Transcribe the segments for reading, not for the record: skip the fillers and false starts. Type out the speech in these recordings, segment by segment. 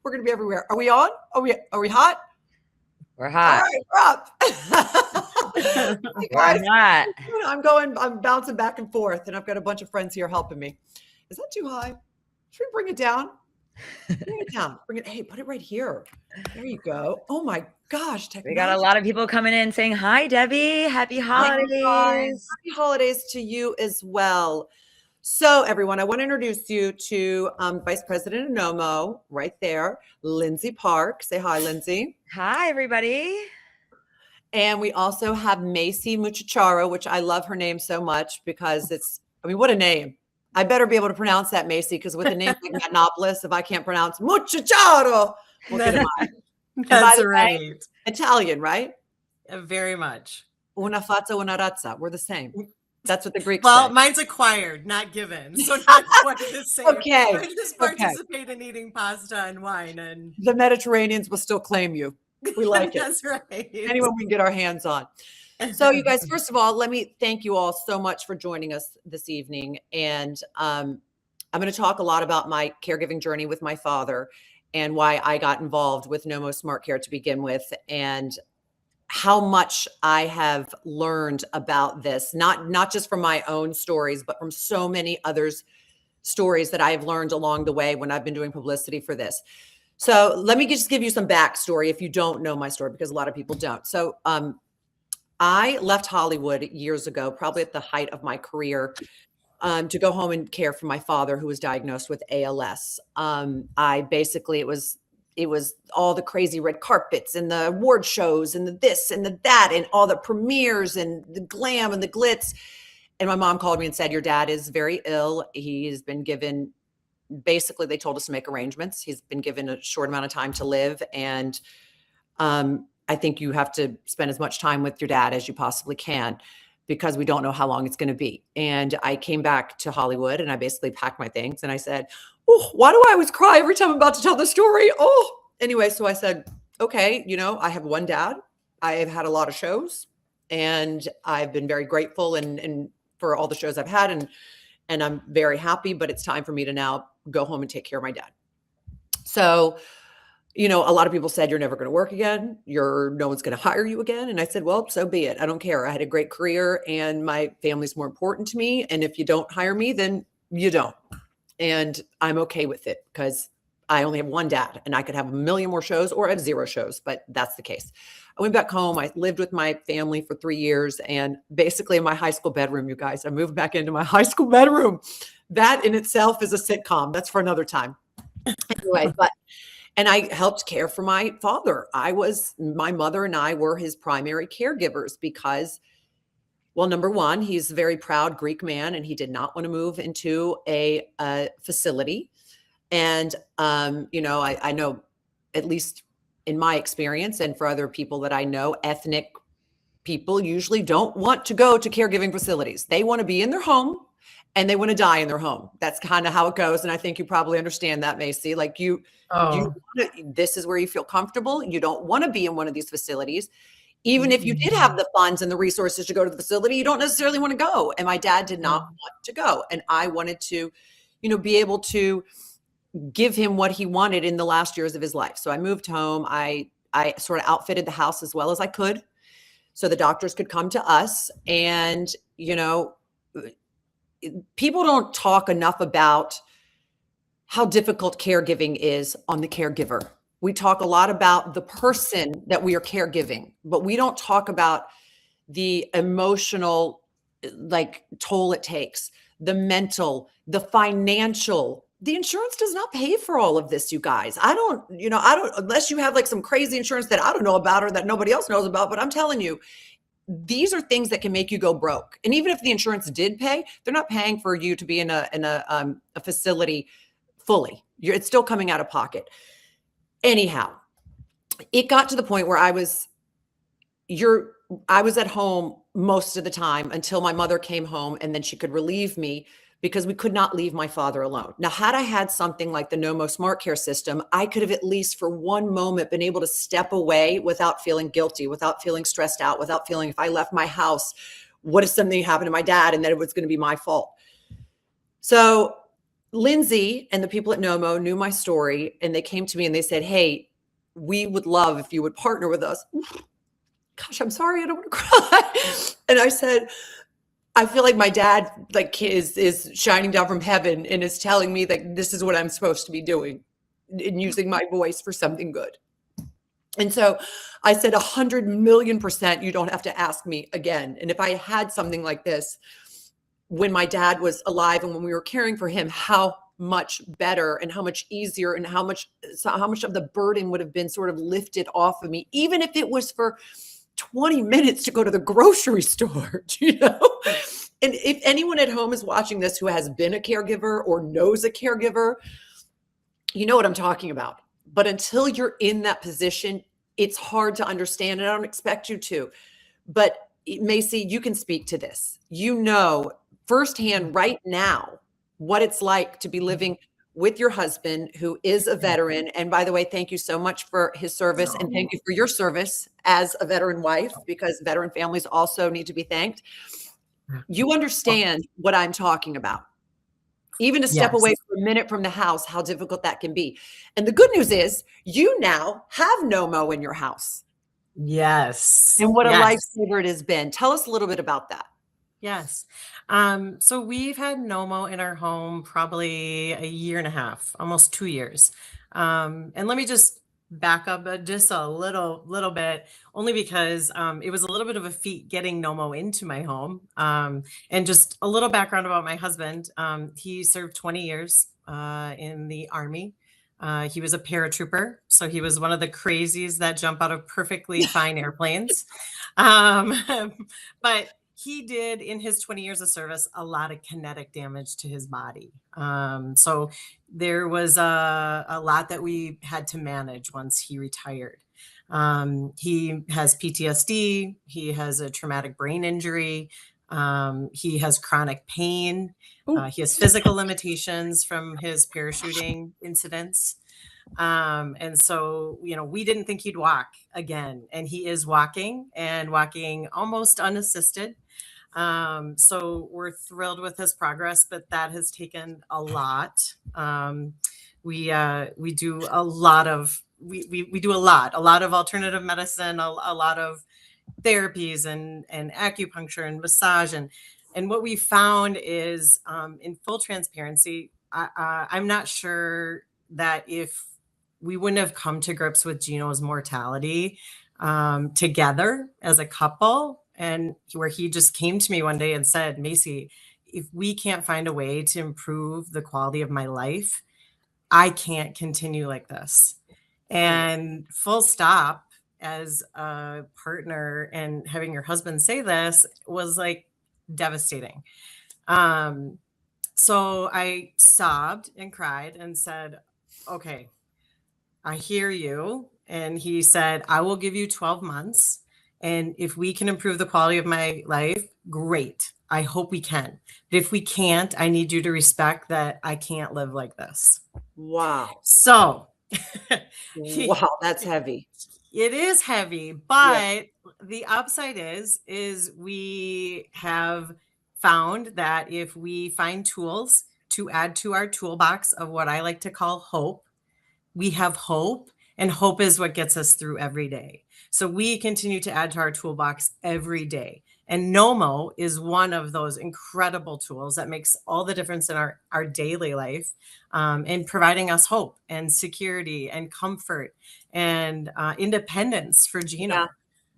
We're going to be everywhere. Are we on? Are we hot? We're hot. All right, we're up. Hey guys, I'm bouncing back and forth, and I've got a bunch of friends here helping me. Is that too high? Should we bring it down? Bring it down. Hey, put it right here. There you go. Oh my gosh. We got a lot of people coming in saying, hi, Debbie. Happy holidays. Happy holidays to you as well. So everyone, I want to introduce you to Vice President of Nomo right there, Lindsay Park. Say hi, Lindsay. Hi, everybody. And we also have Macy Muchacharo, which I love her name so much because what a name. I better be able to pronounce that, Macy, because with a name like Matenopoulos, if I can't pronounce Muchacharo, we'll get That's right. Italian, right? Very much. Una fazza, una razza. We're the same. That's what the Greeks say. Mine's acquired, not given. So not quite the same. Okay. I just participate in eating pasta and wine. And the Mediterraneans will still claim you. We like it. That's right. Anyone we can get our hands on. So you guys, first of all, let me thank you all so much for joining us this evening. And I'm going to talk a lot about my caregiving journey with my father and why I got involved with Nomo Smart Care to begin with, and how much I have learned about this, not just from my own stories, but from so many others' stories that I've learned along the way when I've been doing publicity for this. So let me just give you some backstory if you don't know my story, because a lot of people don't. So I left Hollywood years ago, probably at the height of my career, to go home and care for my father, who was diagnosed with ALS. It was all the crazy red carpets and the award shows and the this and the that and all the premieres and the glam and the glitz. And my mom called me and said, your dad is very ill. He has been given, basically they told us to make arrangements. He's been given a short amount of time to live. And I think you have to spend as much time with your dad as you possibly can, because we don't know how long it's going to be. And I came back to Hollywood and I basically packed my things and I said, oh, why do I always cry every time I'm about to tell the story? Oh, anyway, so I said, okay, I have one dad. I have had a lot of shows and I've been very grateful and for all the shows I've had and I'm very happy, but it's time for me to now go home and take care of my dad. So, a lot of people said, you're never going to work again. No one's going to hire you again. And I said, well, so be it. I don't care. I had a great career and my family's more important to me. And if you don't hire me, then you don't. And I'm okay with it because I only have one dad and I could have a million more shows or have 0 shows, but that's the case. I went back home. I lived with my family for 3 years and basically in my high school bedroom, you guys, I moved back into my high school bedroom. That in itself is a sitcom. That's for another time. Anyway, and I helped care for my father. My mother and I were his primary caregivers because, well, number one, he's a very proud Greek man and he did not want to move into a facility. And, I know, at least in my experience and for other people that I know, ethnic people usually don't want to go to caregiving facilities. They want to be in their home and they want to die in their home. That's kind of how it goes. And I think you probably understand that, Macy. Like this is where you feel comfortable. You don't want to be in one of these facilities. Even if you did have the funds and the resources to go to the facility, you don't necessarily want to go. And my dad did not want to go. And I wanted to, be able to give him what he wanted in the last years of his life. So I moved home. I sort of outfitted the house as well as I could so the doctors could come to us. And, people don't talk enough about how difficult caregiving is on the caregiver. We talk a lot about the person that we are caregiving, but we don't talk about the emotional toll it takes, the mental, the financial. The insurance does not pay for all of this, you guys. I don't, unless you have some crazy insurance that I don't know about or that nobody else knows about, but I'm telling you, these are things that can make you go broke. And even if the insurance did pay, they're not paying for you to be in a facility fully. It's still coming out of pocket. Anyhow, it got to the point where I was at home most of the time until my mother came home and then she could relieve me because we could not leave my father alone. Now, had I had something like the Nomo Smart Care system, I could have at least for one moment been able to step away without feeling guilty, without feeling stressed out, without feeling if I left my house, what if something happened to my dad and that it was going to be my fault? So Lindsay and the people at Nomo knew my story, and they came to me and they said, "Hey, we would love if you would partner with us." Gosh, I'm sorry, I don't want to cry. And I said, I feel like my dad like is shining down from heaven and is telling me that this is what I'm supposed to be doing and using my voice for something good. And so I said 100,000,000% you don't have to ask me again. And if I had something like this when my dad was alive and when we were caring for him, how much better and how much easier and how much of the burden would have been sort of lifted off of me, even if it was for 20 minutes to go to the grocery store, you know? And if anyone at home is watching this who has been a caregiver or knows a caregiver, you know what I'm talking about. But until you're in that position, it's hard to understand, and I don't expect you to. But Macy, you can speak to this. You know firsthand right now what it's like to be living with your husband who is a veteran. And by the way, thank you so much for his service, and thank you for your service as a veteran wife, because veteran families also need to be thanked. You understand what I'm talking about. Even to step away for a minute from the house, how difficult that can be. And the good news is you now have Nomo in your house. Yes. And what a Yes. lifesaver it has been. Tell us a little bit about that. Yes. So we've had Nomo in our home probably a year and a half, almost 2 years. And let me just back up just a little bit, only because it was a little bit of a feat getting Nomo into my home. And just a little background about my husband. He served 20 years in the Army. He was a paratrooper, so he was one of the crazies that jump out of perfectly fine airplanes. Um, but he did, in his 20 years of service, a lot of kinetic damage to his body. So there was a lot that we had to manage once he retired. He has PTSD. He has a traumatic brain injury. He has chronic pain. He has physical limitations from his parachuting incidents. And so, we didn't think he'd walk again, and he is walking and walking almost unassisted. So we're thrilled with his progress, but that has taken a lot. We do a lot of, we do a lot of alternative medicine, a lot of therapies and acupuncture and massage. And what we found is, in full transparency, I'm not sure that if we wouldn't have come to grips with Gino's mortality together as a couple, and where he just came to me one day and said, "Macy, if we can't find a way to improve the quality of my life, I can't continue like this." And full stop. As a partner, and having your husband say this was like devastating. So I sobbed and cried and said, "Okay, I hear you." And he said, "I will give you 12 months. And if we can improve the quality of my life, great. I hope we can. But if we can't, I need you to respect that I can't live like this." Wow. So Wow, that's heavy. it is heavy, but the upside is we have found that if we find tools to add to our toolbox of what I like to call hope, we have hope, and hope is what gets us through every day. So we continue to add to our toolbox every day. And Nomo is one of those incredible tools that makes all the difference in our daily life, and providing us hope and security and comfort and independence for Gino. Yeah.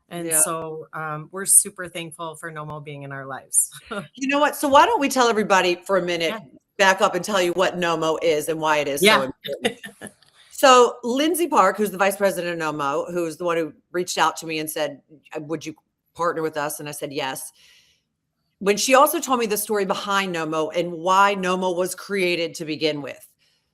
And Yeah. so we're super thankful for Nomo being in our lives. You know what? So why don't we tell everybody for a minute, back up and tell you what Nomo is and why it is so important. So Lindsay Park, who's the vice president of Nomo, who's the one who reached out to me and said, "Would you partner with us?" And I said, yes. When she also told me the story behind Nomo and why Nomo was created to begin with.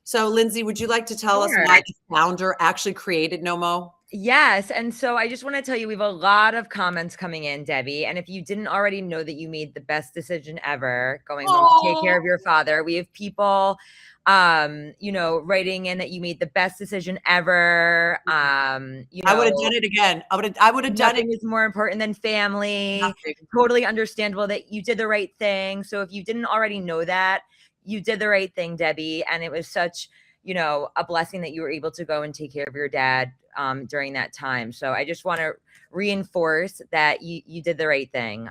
So Lindsay, would you like to tell us why the founder actually created Nomo? Yes. And so I just want to tell you, we have a lot of comments coming in, Debbie. And if you didn't already know that you made the best decision ever going home to take care of your father, we have people, writing in that you made the best decision ever. I would have done it again. I would have done it. Nothing is more important than family. Nothing. Totally understandable that you did the right thing. So if you didn't already know that, you did the right thing, Debbie. And it was such, a blessing that you were able to go and take care of your dad during that time. So I just want to reinforce that you did the right thing.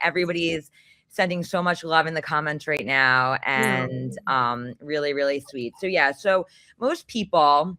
Everybody is sending so much love in the comments right now, and really, really sweet. So yeah, so most people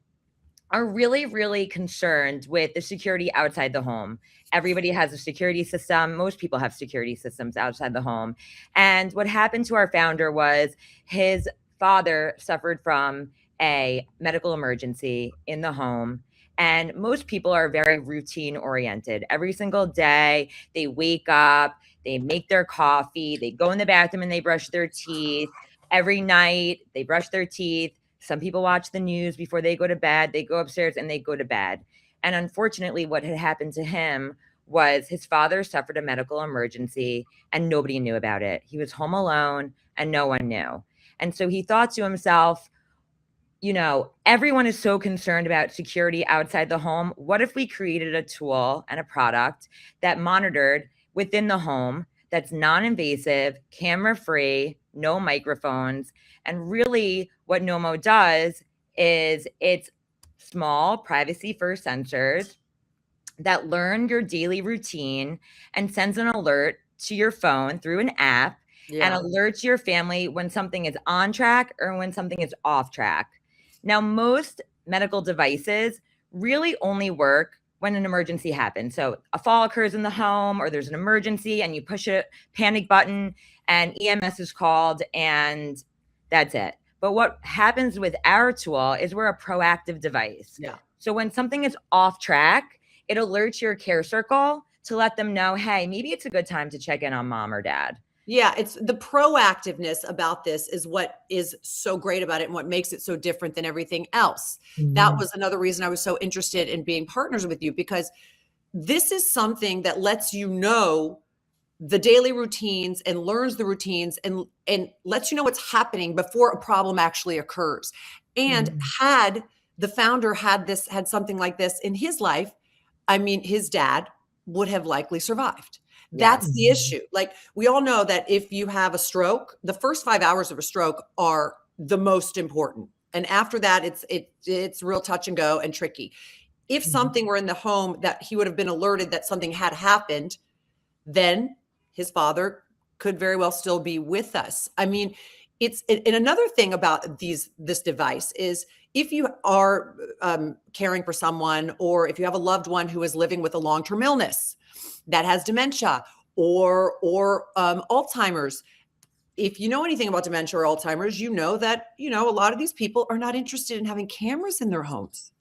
are really, really concerned with the security outside the home. Everybody has a security system. Most people have security systems outside the home. And what happened to our founder was his father suffered from a medical emergency in the home. And most people are very routine oriented. Every single day, they wake up, they make their coffee, they go in the bathroom and they brush their teeth. Every night, they brush their teeth. Some people watch the news before they go to bed. They go upstairs and they go to bed. And unfortunately, what had happened to him was his father suffered a medical emergency and nobody knew about it. He was home alone and no one knew. And so he thought to himself, everyone is so concerned about security outside the home. What if we created a tool and a product that monitored within the home, that's non-invasive, camera-free, no microphones? And really what Nomo does is it's small privacy-first sensors that learn your daily routine and sends an alert to your phone through an app and alerts your family when something is on track or when something is off track. Now, most medical devices really only work when an emergency happens. So a fall occurs in the home or there's an emergency and you push a panic button and EMS is called and that's it. But what happens with our tool is we're a proactive device. Yeah. So when something is off track, it alerts your care circle to let them know, hey, maybe it's a good time to check in on mom or dad. Yeah, it's the proactiveness about this is what is so great about it and what makes it so different than everything else. That was another reason I was so interested in being partners with you, because this is something that lets you know the daily routines and learns the routines and lets you know what's happening before a problem actually occurs. And had the founder had something like this in his life, I mean, his dad would have likely survived. That's the issue. Like, we all know that if you have a stroke, the first 5 hours of a stroke are the most important. And after that, it's real touch and go and tricky. If something were in the home that he would have been alerted that something had happened, then his father could very well still be with us. I mean, and another thing about this device is if you are caring for someone, or if you have a loved one who is living with a long-term illness that has dementia or Alzheimer's. If you know anything about dementia or Alzheimer's, you know that, a lot of these people are not interested in having cameras in their homes.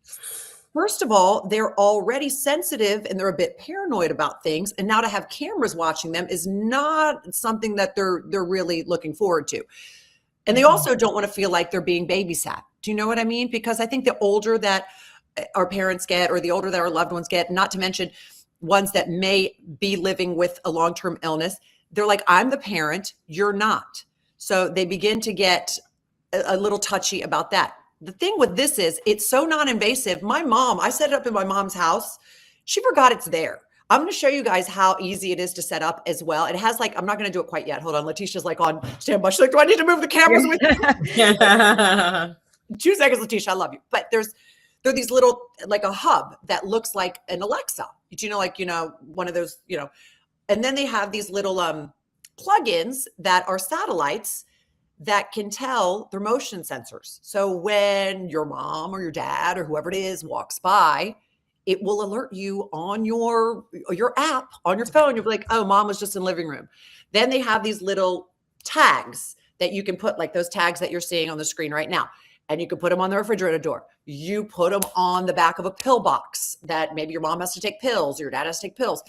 First of all, they're already sensitive and they're a bit paranoid about things. And now to have cameras watching them is not something that they're really looking forward to. And they also don't want to feel like they're being babysat. Do you know what I mean? Because I think the older that our parents get, or the older that our loved ones get, not to mention ones that may be living with a long-term illness, they're like, I'm the parent, you're not. So they begin to get a little touchy about that. The thing with this is it's so non-invasive. I set it up in my mom's house. She forgot it's there. I'm going to show you guys how easy it is to set up as well. It has I'm not going to do it quite yet. Hold on. Letitia's on standby. She's like, do I need to move the cameras with you? 2 seconds, Letitia, I love you. But there are these little, a hub that looks like an Alexa. One of those, and then they have these little plugins that are satellites that can tell their motion sensors. So when your mom or your dad or whoever it is walks by, it will alert you on your app on your phone. You'll be like, oh, mom was just in the living room. Then they have these little tags that you can put, like those tags that you're seeing on the screen right now. And you can put them on the refrigerator door. You put them on the back of a pill box that maybe your mom has to take pills or your dad has to take pills.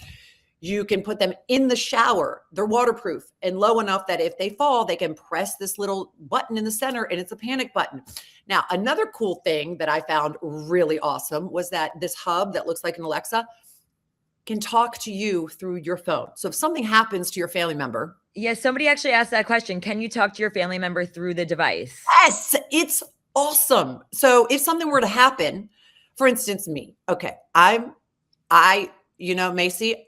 You can put them in the shower. They're waterproof and low enough that if they fall, they can press this little button in the center and it's a panic button. Now, another cool thing that I found really awesome was that this hub that looks like an Alexa can talk to you through your phone. So if something happens to your family member. Yeah, somebody actually asked that question. Can you talk to your family member through the device? Yes, it's awesome. So if something were to happen, for instance, me, okay, Macy,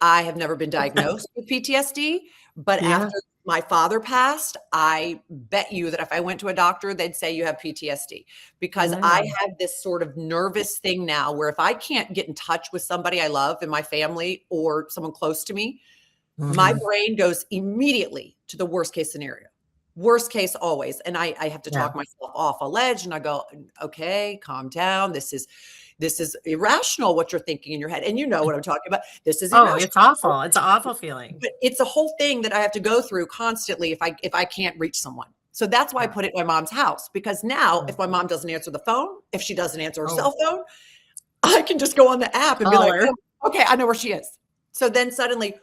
I have never been diagnosed with PTSD, but after my father passed, I bet you that if I went to a doctor, they'd say you have PTSD, because I have this sort of nervous thing now where if I can't get in touch with somebody I love in my family or someone close to me, my brain goes immediately to the worst case scenario. Worst case always. And I have to talk myself off a ledge, and I go, okay, calm down. This is irrational what you're thinking in your head. And you know what I'm talking about. This is irrational. It's awful. It's an awful feeling. But it's a whole thing that I have to go through constantly if I can't reach someone. So that's why I put it in my mom's house, because now if my mom doesn't answer the phone, if she doesn't answer her cell phone, I can just go on the app and be like, oh, okay, I know where she is. So then suddenly,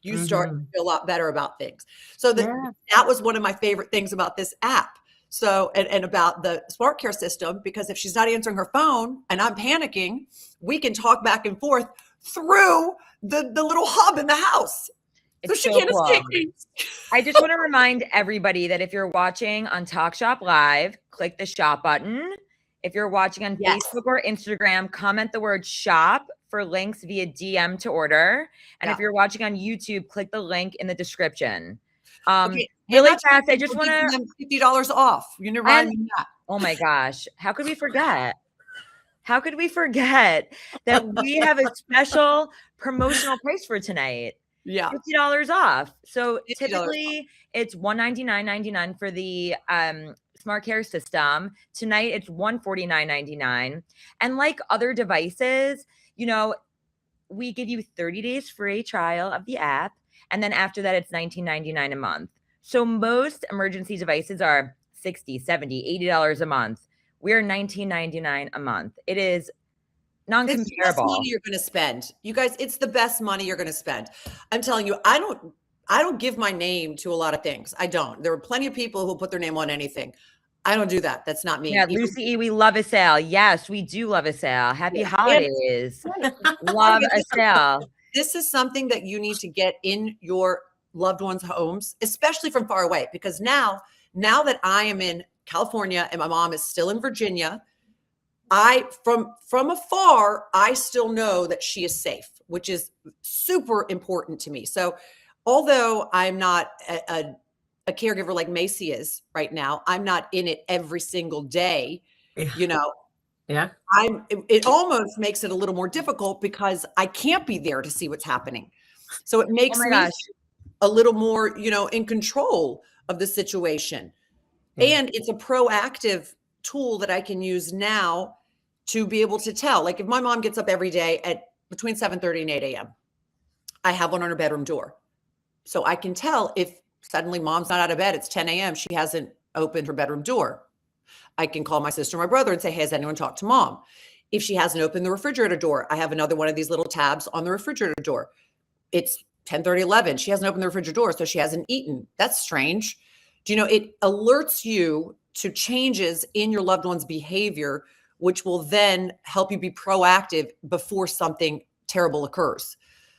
you start to feel a lot better about things. So that was one of my favorite things about this app. So, and about the Smart Care system, because if she's not answering her phone and I'm panicking, we can talk back and forth through the little hub in the house. So she can't escape me. I just want to remind everybody that if you're watching on Talk Shop Live, click the shop button. If you're watching on Facebook or Instagram, comment the word shop for links via DM to order. And if you're watching on YouTube, click the link in the description. Really fast, I just want to $50 off. You know, remind me that. Oh my gosh, how could we forget? How could we forget that we have a special promotional price for tonight? Yeah, $50 off. So typically it's $199.99 for the Smart Care system. Tonight it's $149.99. And like other devices, you know, we give you 30 days free trial of the app. And then after that, it's $19.99 a month. So most emergency devices are $60, $70, $80 a month. We're $19.99 a month. It is non-comparable. It's the best money you're going to spend. You guys, it's the best money you're going to spend. I'm telling you, I don't give my name to a lot of things. I don't. There are plenty of people who put their name on anything. I don't do that. That's not me. Yeah, Lucy E., we love a sale. Yes, we do love a sale. Happy holidays. Love a sale. This is something that you need to get in your loved ones' homes, especially from far away, because now that I am in California and my mom is still in Virginia, from afar, I still know that she is safe, which is super important to me. So although I'm not a caregiver like Macy is right now, I'm not in it every single day, you know. Yeah. It almost makes it a little more difficult because I can't be there to see what's happening. So it makes me a little more, you know, in control of the situation. And it's a proactive tool that I can use now to be able to tell. Like if my mom gets up every day at between 7:30 and 8 a.m., I have one on her bedroom door. So I can tell if suddenly mom's not out of bed, it's 10 a.m., she hasn't opened her bedroom door. I can call my sister or my brother and say, hey, has anyone talked to mom? If she hasn't opened the refrigerator door, I have another one of these little tabs on the refrigerator door. It's 10:30, 11. She hasn't opened the refrigerator door, so she hasn't eaten. That's strange. Do you know, it alerts you to changes in your loved one's behavior, which will then help you be proactive before something terrible occurs.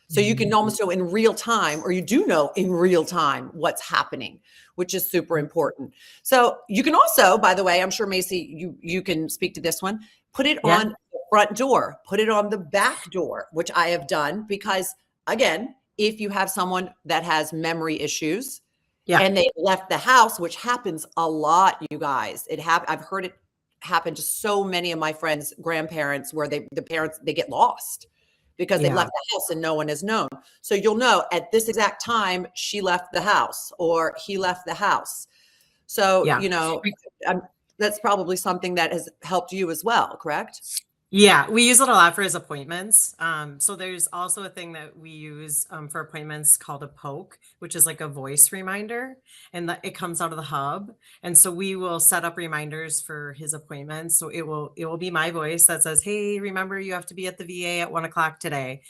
So you can almost know in real time, or you do know in real time what's happening, which is super important. So you can also, by the way, I'm sure Macy, you can speak to this one, put it on the front door, put it on the back door, which I have done because again, if you have someone that has memory issues and they left the house, which happens a lot, you guys, I've heard it happen to so many of my friends' grandparents where the parents get lost because they left the house and no one has known. So you'll know at this exact time she left the house or he left the house. So, you know, that's probably something that has helped you as well, correct? Yeah, we use it a lot for his appointments. So there's also a thing that we use for appointments called a poke, which is like a voice reminder, and it comes out of the hub. And so we will set up reminders for his appointments. So it will be my voice that says, "Hey, remember you have to be at the VA at 1 o'clock today."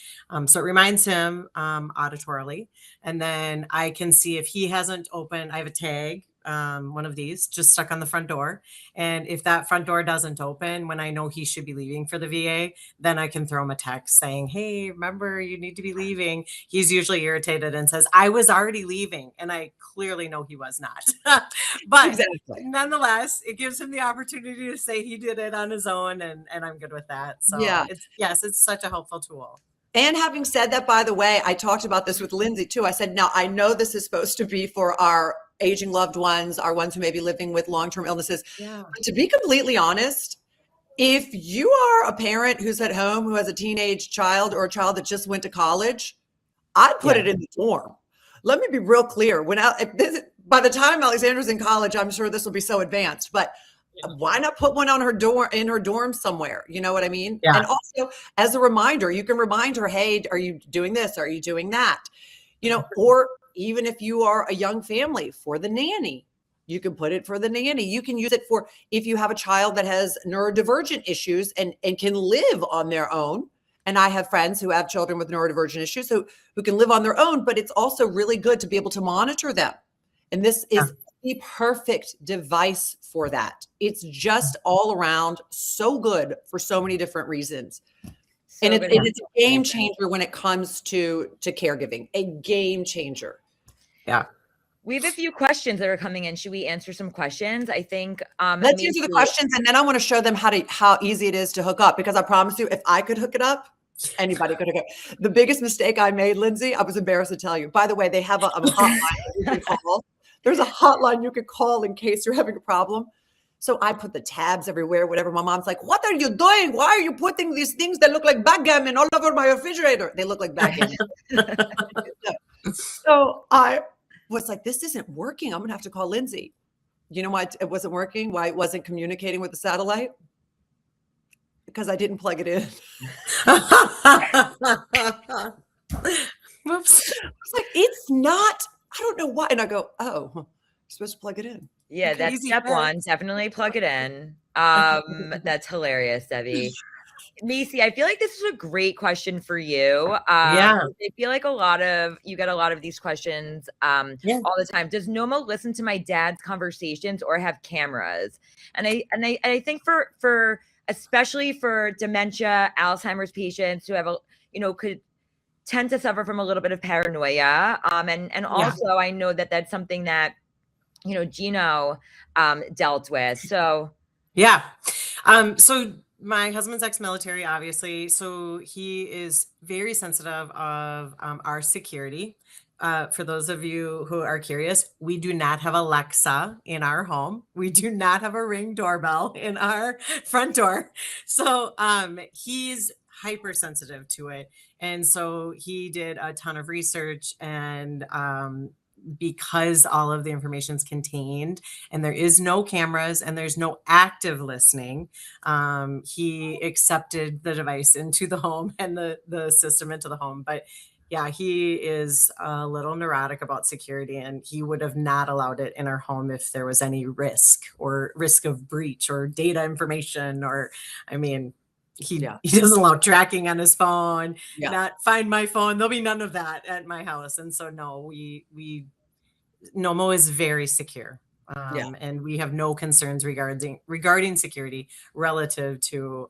So it reminds him auditorily, and then I can see if he hasn't opened. I have a tag. One of these just stuck on the front door. And if that front door doesn't open when I know he should be leaving for the VA, then I can throw him a text saying, hey, remember you need to be leaving. He's usually irritated and says, I was already leaving. And I clearly know he was not. But nonetheless, it gives him the opportunity to say he did it on his own, and I'm good with that. So it's such a helpful tool. And having said that, by the way, I talked about this with Lindsay too. I said, now I know this is supposed to be for our aging loved ones, our ones who may be living with long-term illnesses. Yeah. But to be completely honest, if you are a parent who's at home who has a teenage child or a child that just went to college, I'd put it in the dorm. Let me be real clear. By the time Alexandra's in college, I'm sure this will be so advanced, but why not put one on her dorm somewhere? You know what I mean? Yeah. And also as a reminder, you can remind her, hey, are you doing this? Are you doing that? You know, or even if you are a young family, for the nanny, you can put it for the nanny. You can use it for if you have a child that has neurodivergent issues and can live on their own. And I have friends who have children with neurodivergent issues who can live on their own, but it's also really good to be able to monitor them. And this is the perfect device for that. It's just all around so good for so many different reasons. And it's a game changer when it comes to caregiving, a game changer. Yeah. We have a few questions that are coming in. Should we answer some questions? I think let's answer the questions, and then I want to show them how easy it is to hook up, because I promise you, if I could hook it up, anybody could hook it up. The biggest mistake I made, Lindsay, I was embarrassed to tell you. By the way, they have a hotline that you can call. There's a hotline you could call in case you're having a problem. So I put the tabs everywhere, whatever. My mom's like, what are you doing? Why are you putting these things that look like backgammon all over my refrigerator? They look like backgammon. So I was like, this isn't working. I'm going to have to call Lindsay. You know why it wasn't working? Why it wasn't communicating with the satellite? Because I didn't plug it in. Whoops. I was like, it's not, I don't know why. And I go, oh, you're supposed to plug it in. Yeah, that's step one. Definitely plug it in. That's hilarious, Debbie. Macy, I feel like this is a great question for you. I feel like you get a lot of these questions all the time. Does Nomo listen to my dad's conversations or have cameras? And I think for especially for dementia, Alzheimer's patients who have could tend to suffer from a little bit of paranoia. And also I know that that's something that Gino dealt with. So so my husband's ex-military, obviously, so he is very sensitive of our security. For those of you who are curious, we do not have Alexa in our home. We do not have a Ring doorbell in our front door. So he's hypersensitive to it. And so he did a ton of research, and because all of the information is contained and there is no cameras and there's no active listening, he accepted the device into the home and the system into the home. But yeah, he is a little neurotic about security, and he would have not allowed it in our home if there was any risk of breach or data information, or he doesn't allow tracking on his phone, not find my phone. There'll be none of that at my house. And so no, Nomo is very secure. And we have no concerns regarding security relative to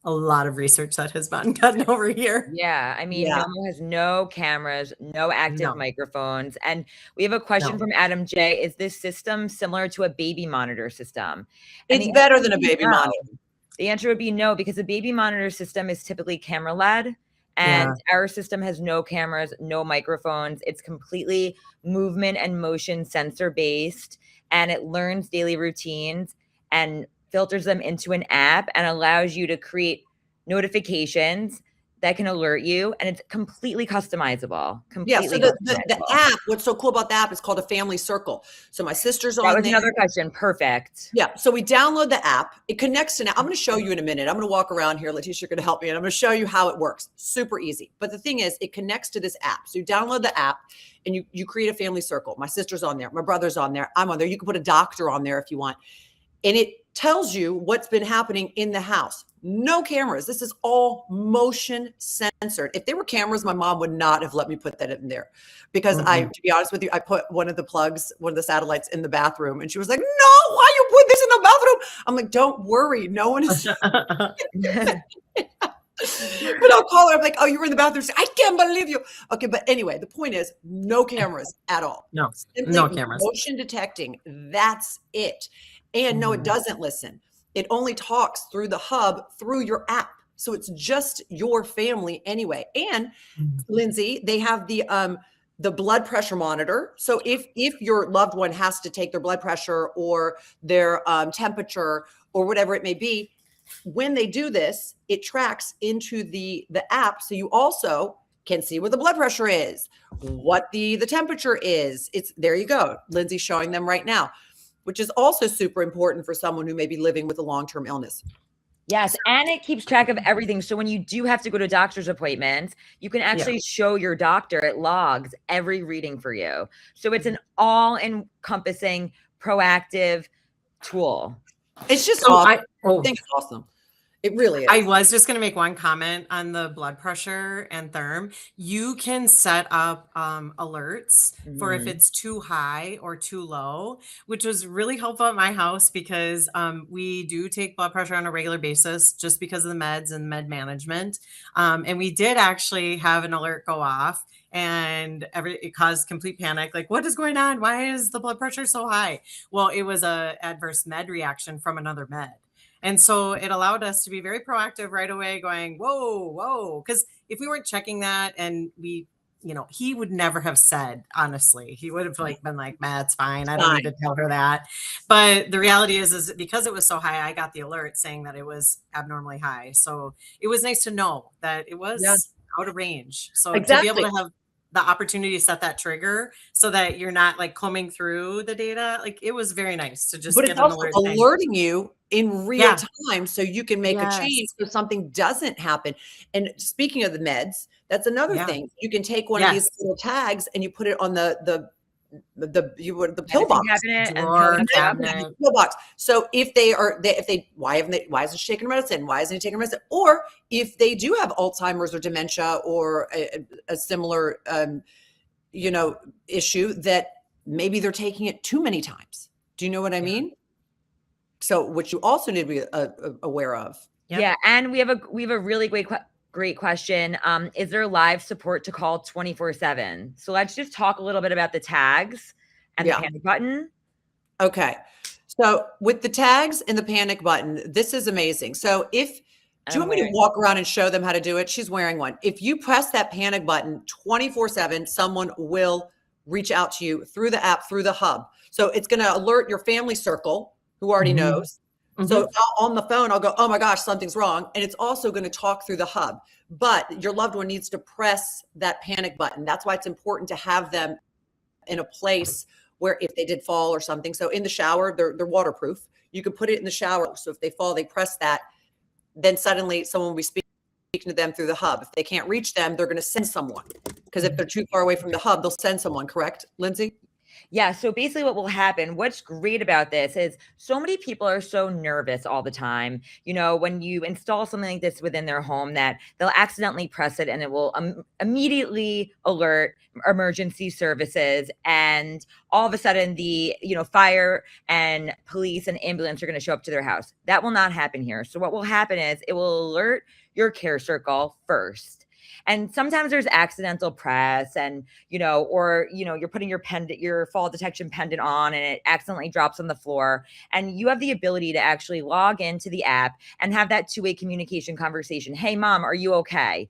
a lot of research that has been done over here. Yeah. Nomo has no cameras, no active microphones. And we have a question from Adam J. Is this system similar to a baby monitor system? It's better than a baby monitor. The answer would be no, because a baby monitor system is typically camera led. And our system has no cameras, no microphones. It's completely movement and motion sensor based, and it learns daily routines and filters them into an app and allows you to create notifications that can alert you, and it's completely customizable. So the app, what's so cool about the app is called a family circle. So my sister's on there. That was another question. Perfect. Yeah. So we download the app. It connects to now. I'm going to show you in a minute. I'm going to walk around here. Letitia, you're going to help me, and I'm going to show you how it works. Super easy. But the thing is, it connects to this app. So you download the app and you create a family circle. My sister's on there. My brother's on there. I'm on there. You can put a doctor on there if you want. And it tells you what's been happening in the house. No cameras. This is all motion censored. If there were cameras, my mom would not have let me put that in there, because to be honest with you, I put one of the satellites in the bathroom, and she was like, no, why you put this in the bathroom? I'm like, don't worry. No one is. But I'll call her. I'm like, oh, you were in the bathroom. I can't believe you. Okay. But anyway, the point is no cameras at all. Simply no cameras. Motion detecting. That's it. And no, it doesn't listen. It only talks through the hub, through your app. So it's just your family anyway. And Lindsay, they have the blood pressure monitor. So if your loved one has to take their blood pressure or their temperature or whatever it may be, when they do this, it tracks into the app. So you also can see what the blood pressure is, what the temperature is. It's there you go. Lindsay's showing them right now, which is also super important for someone who may be living with a long-term illness. Yes, and it keeps track of everything. So when you do have to go to doctor's appointments, you can actually show your doctor, it logs every reading for you. So it's an all-encompassing, proactive tool. It's just awesome. I think it's awesome. It really is. I was just going to make one comment on the blood pressure and therm. You can set up alerts for if it's too high or too low, which was really helpful at my house because we do take blood pressure on a regular basis just because of the meds and med management. And we did actually have an alert go off and it caused complete panic. Like, what is going on? Why is the blood pressure so high? Well, it was a adverse med reaction from another med. And so it allowed us to be very proactive right away going, whoa. Because if we weren't checking that and he would never have said, honestly, he would have been like, Matt, it's fine. I don't need to tell her that. But the reality is because it was so high, I got the alert saying that it was abnormally high. So it was nice to know that it was out of range. So to be able to have the opportunity to set that trigger so that you're not combing through the data, it was very nice to just get an alert. Alerting you in real time so you can make a change so something doesn't happen. And speaking of the meds, that's another thing. You can take one of these little tags and you put it on the pill box. Pill box. So if why isn't he taking medicine? Why isn't he taking medicine? Or if they do have Alzheimer's or dementia or a similar issue that maybe they're taking it too many times. Do you know what I mean? So what you also need to be aware of. Yeah. And we have a really great question. Is there live support to call 24/7? So let's just talk a little bit about the tags and the panic button. Okay. So with the tags and the panic button, this is amazing. So do you want me to walk around and show them how to do it? She's wearing one. If you press that panic button 24/7, someone will reach out to you through the app, through the hub. So it's going to alert your family circle who already knows. So on the phone, I'll go, oh my gosh, something's wrong. And it's also going to talk through the hub. But your loved one needs to press that panic button. That's why it's important to have them in a place where if they did fall or something. So in the shower, they're waterproof. You can put it in the shower. So if they fall, they press that. Then suddenly someone will be speaking to them through the hub. If they can't reach them, they're going to send someone. Because if they're too far away from the hub, they'll send someone, correct, Lindsay? Yeah. So basically what will happen, what's great about this is so many people are so nervous all the time. When you install something like this within their home that they'll accidentally press it and it will immediately alert emergency services. And all of a sudden the, fire and police and ambulance are going to show up to their house. That will not happen here. So what will happen is it will alert your care circle first. And sometimes there's accidental press and, you're putting your fall detection pendant on and it accidentally drops on the floor. And you have the ability to actually log into the app and have that two-way communication conversation. Hey, mom, are you okay?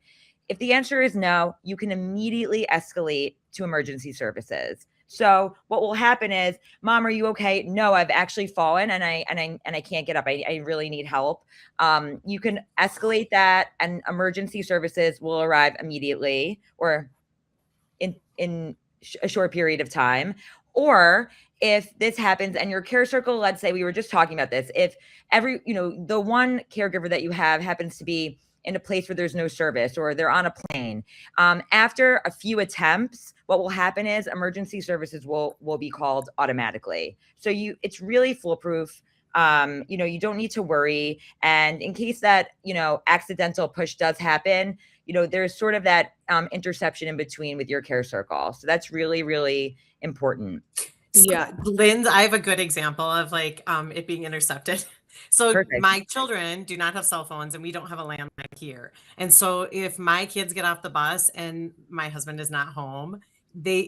If the answer is no, you can immediately escalate to emergency services. So what will happen is, mom, are you okay? No, I've actually fallen and I can't get up. I really need help. You can escalate that and emergency services will arrive immediately or in a short period of time. Or if this happens and your care circle, let's say we were just talking about this, if the one caregiver that you have happens to be in a place where there's no service or they're on a plane. After a few attempts, what will happen is emergency services will be called automatically. So it's really foolproof. You don't need to worry. And in case that, accidental push does happen, there's sort of that interception in between with your care circle. So that's really, really important. Yeah. Lynn, I have a good example of it being intercepted. So perfect. My children do not have cell phones and we don't have a landline here. And so if my kids get off the bus and my husband is not home,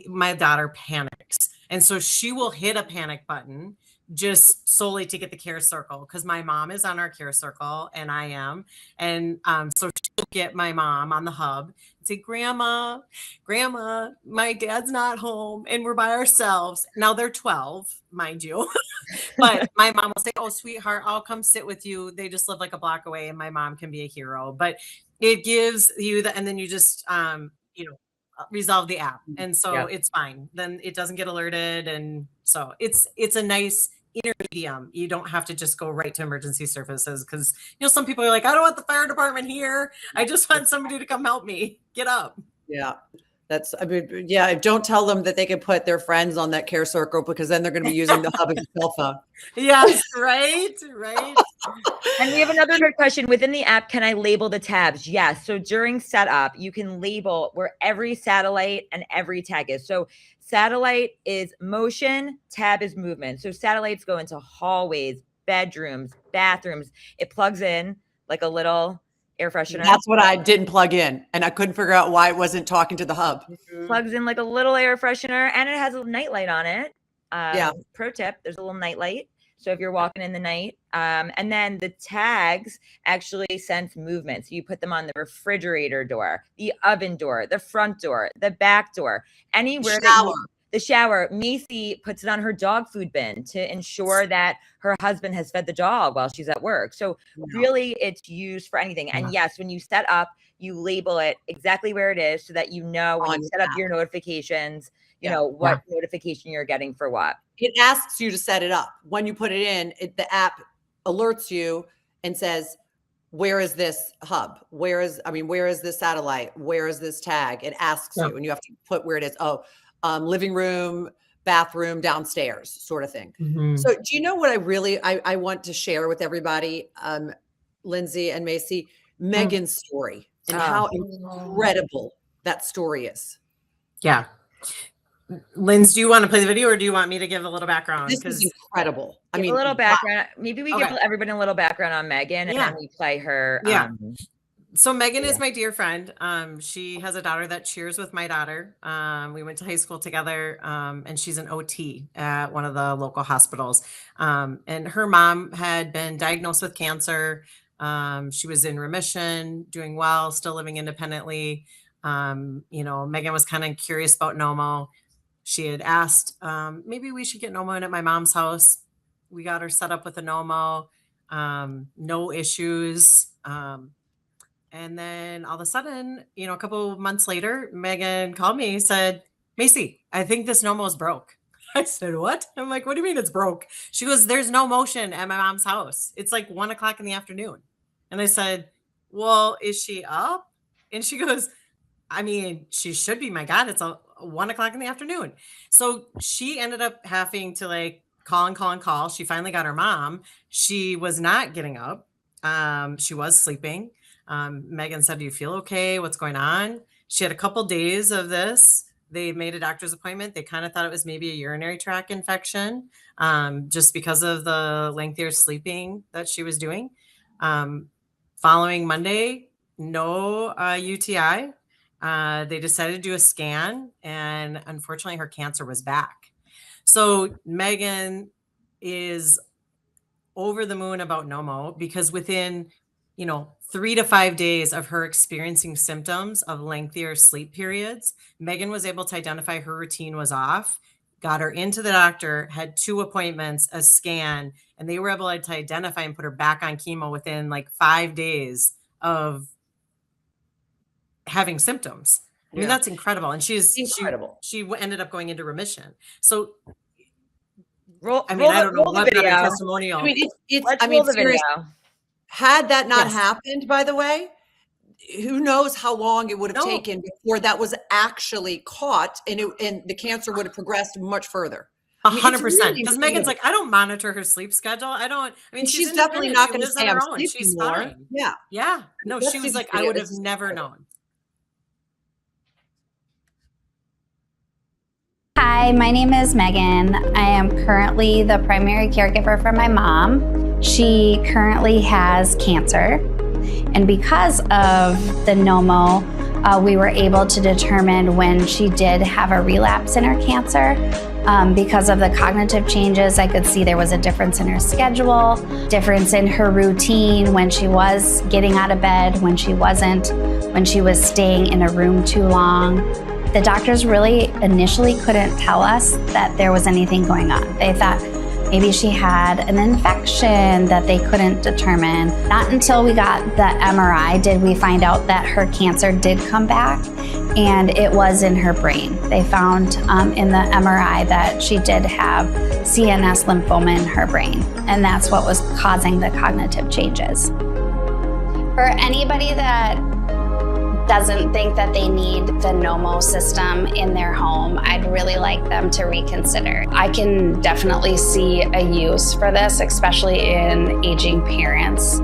my daughter panics. And so she will hit a panic button just solely to get the care circle, because my mom is on our care circle and I am. And so she'll get my mom on the hub and say, Grandma, my dad's not home and we're by ourselves. Now they're 12, mind you. But my mom will say, oh, sweetheart, I'll come sit with you. They just live like a block away and my mom can be a hero. But it gives you and then you just, resolve the app. And so it's fine. Then it doesn't get alerted. And so it's a nice intermedium. You don't have to just go right to emergency services, because, some people are like, I don't want the fire department here. I just want somebody to come help me get up. Yeah. Don't tell them that they can put their friends on that care circle, because then they're going to be using the hub as a cell phone. Yes, right. And we have another good question. Within the app, can I label the tabs? Yes. So during setup, you can label where every satellite and every tag is. So satellite is motion, tab is movement. So satellites go into hallways, bedrooms, bathrooms. It plugs in like a little air freshener. That's what I didn't plug in, and I couldn't figure out why it wasn't talking to the hub. Plugs in like a little air freshener, and it has a nightlight on it. Pro tip, there's a little nightlight. So if you're walking in the night, and then the tags actually sense movement. So you put them on the refrigerator door, the oven door, the front door, the back door, anywhere. The shower. Macy puts it on her dog food bin to ensure that her husband has fed the dog while she's at work. So really it's used for anything. And yes, when you set up, you label it exactly where it is so that you know when you set up your notifications, you know what notification you're getting for what. It asks you to set it up. When you put it in, the app alerts you and says, where is this hub? Where is this satellite? Where is this tag? It asks you, and you have to put where it is. Living room, bathroom, downstairs, sort of thing. Mm-hmm. So do you know what I want to share with everybody, Lindsay and Macy, Megan's story and how incredible that story is. Yeah. Linz, do you want to play the video or do you want me to give a little background? This is incredible. A little background. Maybe we give everybody a little background on Megan and then we play her. So Megan is my dear friend. She has a daughter that cheers with my daughter. We went to high school together, and she's an OT at one of the local hospitals. And her mom had been diagnosed with cancer. She was in remission, doing well, still living independently. Megan was kind of curious about Nomo. She had asked, maybe we should get Nomo in at my mom's house. We got her set up with a Nomo, no issues. And then all of a sudden, a couple of months later, Megan called me and said, Macy, I think this Nomo is broke. I said, what? I'm like, what do you mean it's broke? She goes, there's no motion at my mom's house. It's like 1:00 in the afternoon. And I said, well, is she up? And she goes, I mean, she should be. My God, it's 1:00 in the afternoon. So she ended up having to call. She finally got her mom. She was not getting up. She was sleeping. Megan said, do you feel okay? What's going on? She had a couple days of this. They made a doctor's appointment. They kind of thought it was maybe a urinary tract infection, just because of the lengthier sleeping that she was doing. Following Monday, no UTI. They decided to do a scan, and unfortunately her cancer was back. So Megan is over the moon about Nomo, because within 3 to 5 days of her experiencing symptoms of lengthier sleep periods, Megan was able to identify her routine was off, got her into the doctor, had 2 appointments, a scan, and they were able to identify and put her back on chemo within 5 days of having symptoms. I mean, that's incredible. And she's incredible. She ended up going into remission. So I don't know what better testimonial. Seriously, had that not happened, by the way, who knows how long it would have taken before that was actually caught, and the cancer would have progressed much further. 100%. Because Megan's like, I don't monitor her sleep schedule. She's definitely not going to stay on sleep She's anymore. Fine. Yeah. Yeah. No, she was like, I would have never known. Hi, my name is Megan. I am currently the primary caregiver for my mom. She currently has cancer, and because of the Nomo, we were able to determine when she did have a relapse in her cancer. Because of the cognitive changes, I could see there was a difference in her schedule, difference in her routine, when she was getting out of bed, when she wasn't, when she was staying in a room too long. The doctors really initially couldn't tell us that there was anything going on. They thought maybe she had an infection that they couldn't determine. Not until we got the MRI did we find out that her cancer did come back, and it was in her brain. They found in the MRI that she did have CNS lymphoma in her brain, and that's what was causing the cognitive changes. For anybody that doesn't think that they need the Nomo system in their home, I'd really like them to reconsider. I can definitely see a use for this, especially in aging parents.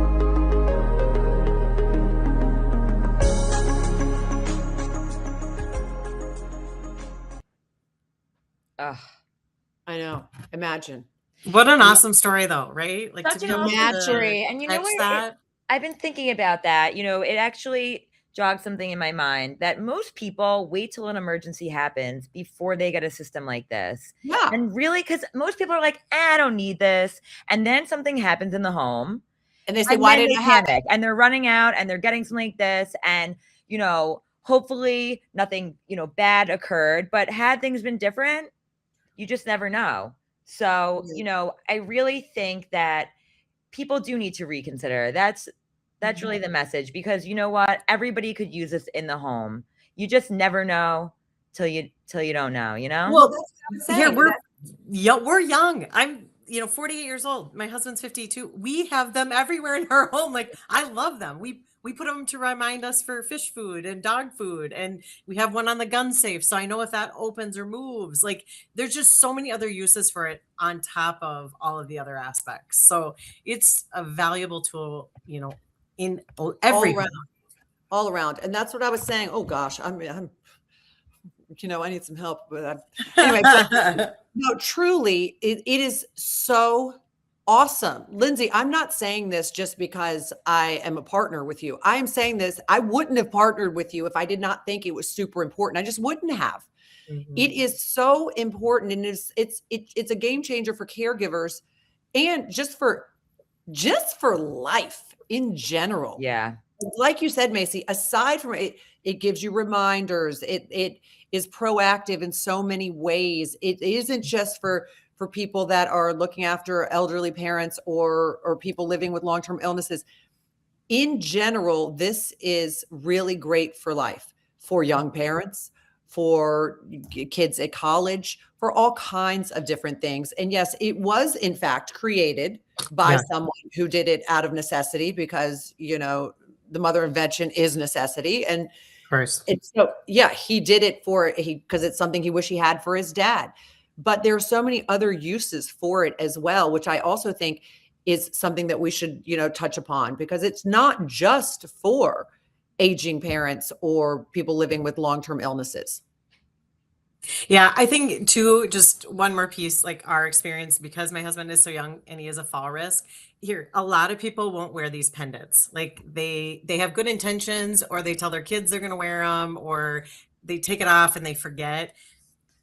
Ugh. I know. Imagine. What an awesome story, though, right? Like, Such to an be able awesome to story. And you know catch what? that. I've been thinking about that. It actually jogged something in my mind that most people wait till an emergency happens before they get a system like this. Yeah. And really, because most people are like, I don't need this. And then something happens in the home. And they say, And why then didn't they I have it? panic and they're running out and they're getting something like this. And, hopefully nothing, bad occurred. But had things been different, you just never know. So, I really think that people do need to reconsider. That's really the message, because you know what? Everybody could use this in the home. You just never know till you don't know, Well, that's what I'm saying. We're young. I'm 48 years old. My husband's 52. We have them everywhere in our home. Like, I love them. We put them to remind us for fish food and dog food, and we have one on the gun safe, so I know if that opens or moves. Like, there's just so many other uses for it on top of all of the other aspects. So it's a valuable tool, in every all around. And that's what I was saying. Oh gosh, I'm I need some help with that. Anyway, but no, truly, it is so awesome. Lindsay, I'm not saying this just because I am a partner with you. I am saying this, I wouldn't have partnered with you if I did not think it was super important. I just wouldn't have. Mhm. It is so important, and it's a game changer for caregivers and just for life in general. Yeah. Like you said, Macy, aside from it, it gives you reminders. It is proactive in so many ways. It isn't just for people that are looking after elderly parents or people living with long-term illnesses. In general, this is really great for life, for young parents, for kids at college, for all kinds of different things. And yes, it was in fact created by someone who did it out of necessity, because, the mother invention is necessity. And so, he did it because it's something he wished he had for his dad. But there are so many other uses for it as well, which I also think is something that we should, touch upon, because it's not just for aging parents or people living with long-term illnesses. Yeah, I think too, just one more piece, like our experience, because my husband is so young and he is a fall risk. Here, a lot of people won't wear these pendants. Like, they have good intentions, or they tell their kids they're going to wear them, or they take it off and they forget.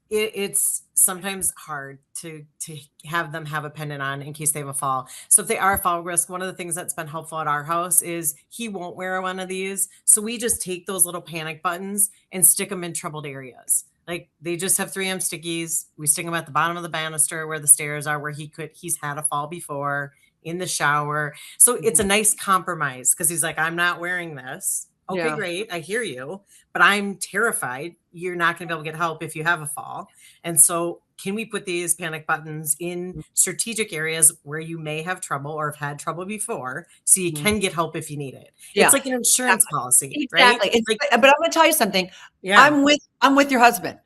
It's sometimes hard to have them have a pendant on in case they have a fall. So if they are a fall risk, one of the things that's been helpful at our house is he won't wear one of these. So we just take those little panic buttons and stick them in troubled areas. Like, they just have 3M stickies. We stick them at the bottom of the banister where the stairs are, where he's had a fall before, in the shower. So it's a nice compromise, because he's like, I'm not wearing this. Okay, Yeah. great. I hear you, but I'm terrified you're not going to be able to get help if you have a fall. And so, can we put these panic buttons in strategic areas where you may have trouble or have had trouble before, so you can get help if you need it? Yeah. It's like an insurance policy, Exactly. right? But I'm going to tell you something. Yeah. I'm with your husband.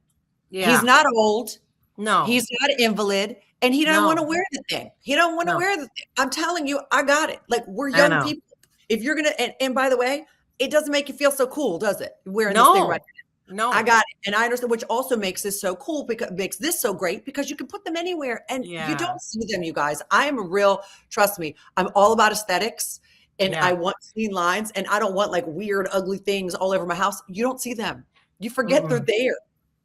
Yeah. He's not old. No. He's not an invalid, and he don't want to wear the thing. He don't want to wear the thing. I'm telling you, I got it. Like, we're young people. If you're going to, and by the way, it doesn't make you feel so cool, does it? Wearing this thing right now. No. I got it. And I understand, which also makes this so cool, because makes this so great, because you can put them anywhere and you don't see them, you guys. I am trust me, I'm all about aesthetics, and I want clean lines, and I don't want like weird, ugly things all over my house. You don't see them. You forget they're there.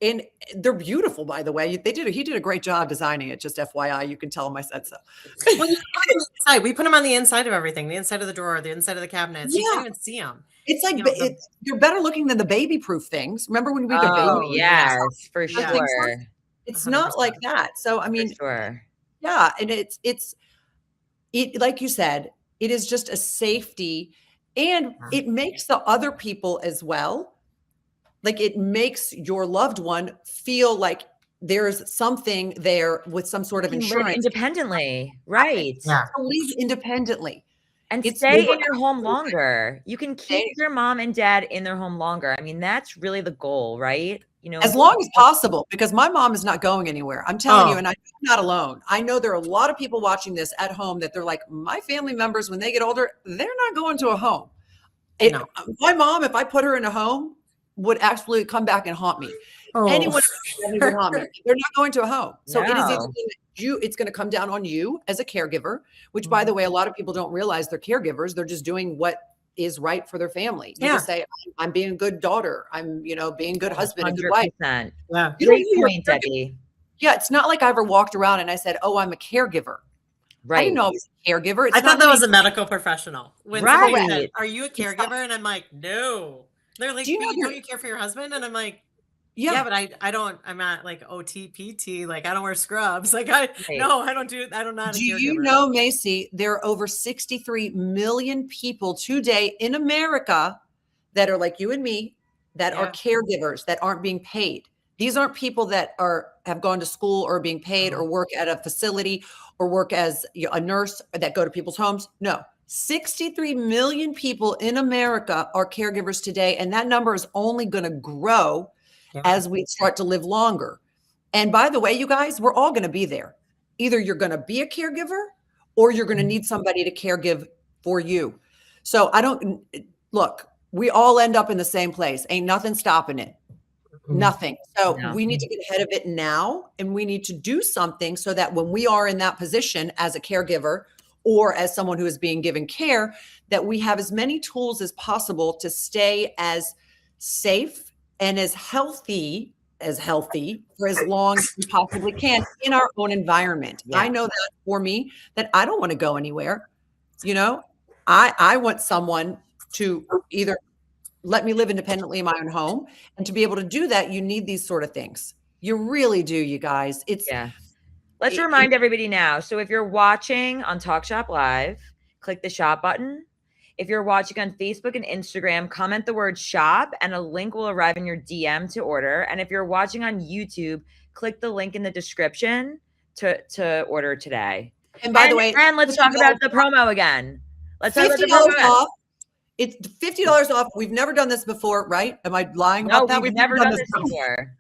And they're beautiful, by the way. He did a great job designing it. Just FYI, you can tell him I said so. Well, we put them on the inside of everything, the inside of the drawer, the inside of the cabinets. You can't even see them. It's like you're better looking than the baby proof things. Remember when we got baby? Oh, yes, for Yeah. sure. It's 100%. not like that. So I mean, For sure. yeah, and it like you said, it is just a safety, and it makes the other people as well. Like it makes your loved one feel like there's something there with some sort of You can live insurance. independently, right? Yeah. To live independently. And It's stay more- in your home longer. You can keep your mom and dad in their home longer. I mean, that's really the goal, right? You know, As long as possible, because my mom is not going anywhere. I'm telling you, and I'm not alone. I know there are a lot of people watching this at home that they're like, my family members, when they get older, they're not going to a home. My mom, if I put her in a home, would actually come back and haunt me. Anyone would haunt me. They're not going to a home. So it is either it's going to come down on you as a caregiver, which by the way, a lot of people don't realize they're caregivers. They're just doing what is right for their family. You just say, I'm being a good daughter. I'm, being a good husband, 100%. A good wife. Yeah. Great point, Debbie. Yeah. It's not like I ever walked around and I said, oh, I'm a caregiver. Right. I didn't know I was a caregiver. I thought that was a medical professional. When right. Said, are you a caregiver? And I'm like, no. They're like, don't you care for your husband? And I'm like, yeah, but I'm not like OT, like I don't wear scrubs. Like I don't do. Do you know, Macy, there are over 63 million people today in America that are like you and me, that are caregivers that aren't being paid. These aren't people that have gone to school or being paid or work at a facility or work as a nurse that go to people's homes. No, 63 million people in America are caregivers today. And that number is only going to grow as we start to live longer. And by the way, you guys, we're all going to be there. Either you're going to be a caregiver or you're going to need somebody to caregive for you. So we all end up in the same place. Ain't nothing stopping it. Nothing. So we need to get ahead of it now, and we need to do something so that when we are in that position as a caregiver or as someone who is being given care, that we have as many tools as possible to stay as safe and as healthy for as long as we possibly can in our own environment. Yeah. I know that for me, that I don't want to go anywhere. I want someone to either let me live independently in my own home. And to be able to do that, you need these sort of things. You really do, you guys. Let's remind everybody now. So if you're watching on Talk Shop Live, click the shop button. If you're watching on Facebook and Instagram, comment the word shop and a link will arrive in your DM to order. And if you're watching on YouTube, click the link in the description to order today. And by the way, and let's talk about the promo again. Let's talk about the promo off. It's $50 off. We've never done this before, right? Am I lying about that? We've never done this before.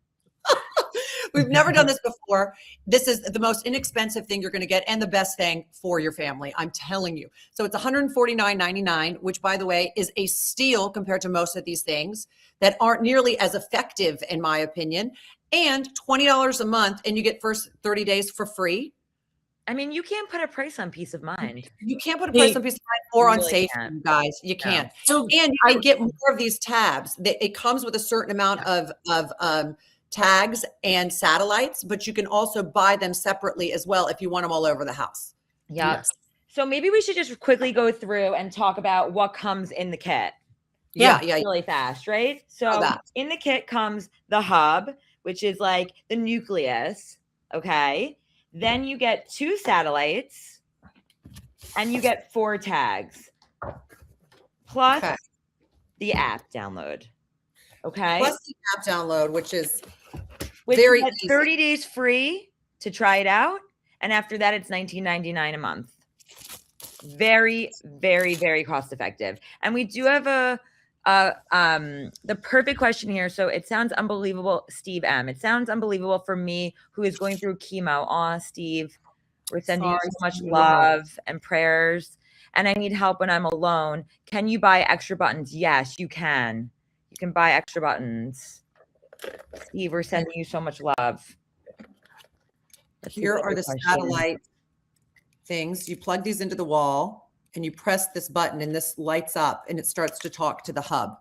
We've never done this before. This is the most inexpensive thing you're going to get and the best thing for your family. I'm telling you. So it's $149.99, which by the way is a steal compared to most of these things that aren't nearly as effective in my opinion, and $20 a month and you get first 30 days for free. I mean, you can't put a price on peace of mind. You can't put a price on peace of mind or on safety, you guys. You can't. So, and you can get more of these tabs. It comes with a certain amount of tags and satellites, but you can also buy them separately as well if you want them all over the house. Yeah. Yes. So maybe we should just quickly go through and talk about what comes in the kit. Yeah. Really fast, right? So in the kit comes the hub, which is like the nucleus. Okay. Then you get 2 satellites and you get 4 tags plus the app download. Okay. Plus the app download, which is very easy. 30 days free to try it out. And after that, it's $19.99 a month. Very, very, very cost effective. And we do have the perfect question here. So it sounds unbelievable, Steve M. It sounds unbelievable for me who is going through chemo. Aw, Steve, we're sending you so much love and prayers. And I need help when I'm alone. Can you buy extra buttons? Yes, you can. You can buy extra buttons. Steve, we're sending you so much love. Here are the satellite things. You plug these into the wall and you press this button and this lights up and it starts to talk to the hub.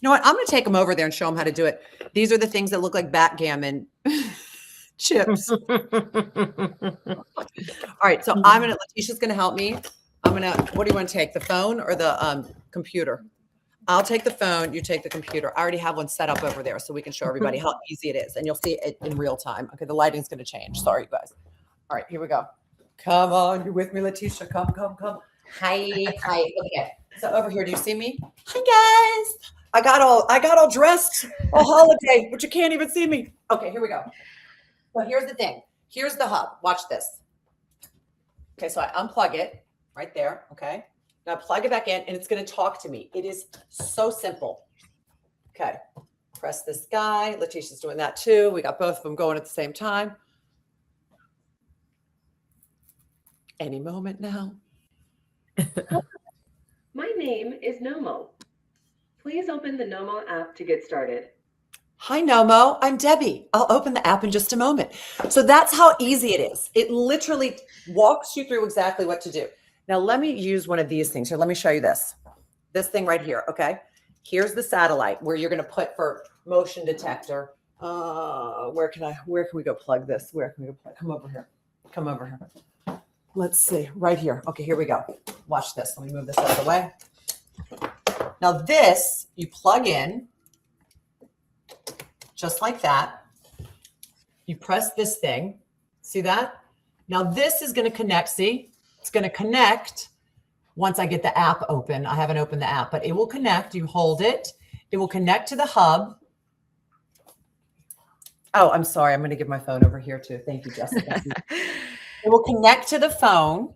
know what? I'm going to take them over there and show them how to do it. These are the things that look like backgammon chips. All right. So Letitia's going to help me. What do you want to take? The phone or the computer? I'll take the phone. You take the computer. I already have one set up over there so we can show everybody how easy it is. And you'll see it in real time. Okay. The lighting's going to change. Sorry, you guys. All right. Here we go. Come on. You with me, Letitia? Come. Hi. Okay. So over here, do you see me? Hi, guys. I got all dressed, a holiday, but you can't even see me. Okay, here we go. So here's the thing. Here's the hub. Watch this. Okay, so I unplug it right there. Okay. Now plug it back in and it's going to talk to me. It is so simple. Okay. Press this guy. Letitia's doing that too. We got both of them going at the same time. Any moment now. My name is Nomo. Please open the Nomo app to get started. Hi, Nomo. I'm Debbie. I'll open the app in just a moment. So that's how easy it is. It literally walks you through exactly what to do. Now, let me use one of these things here. Let me show you this. This thing right here, okay? Here's the satellite where you're going to put for motion detector. Where can we go plug this? Where can we go plug? Come over here. Let's see. Right here. Okay, here we go. Watch this. Let me move this out of the way. Now this, you plug in just like that. You press this thing. See that? Now this is going to connect. See, it's going to connect once I get the app open. I haven't opened the app, but it will connect. You hold it. It will connect to the hub. Oh, I'm sorry. I'm going to give my phone over here too. Thank you, Jessica. It will connect to the phone.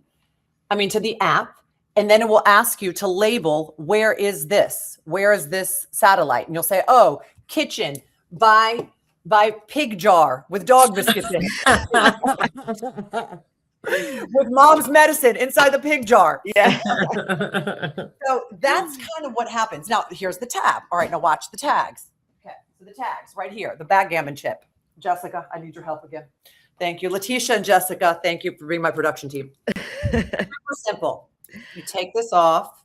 To the app. And then it will ask you to label, where is this? Where is this satellite? And you'll say, oh, kitchen by pig jar with dog biscuits in it. With mom's medicine inside the pig jar. Yeah. So that's kind of what happens. Now, here's the tab. All right, now watch the tags. Okay, so the tags right here, the backgammon chip. Jessica, I need your help again. Thank you. Letitia and Jessica, thank you for being my production team. Super simple. You take this off.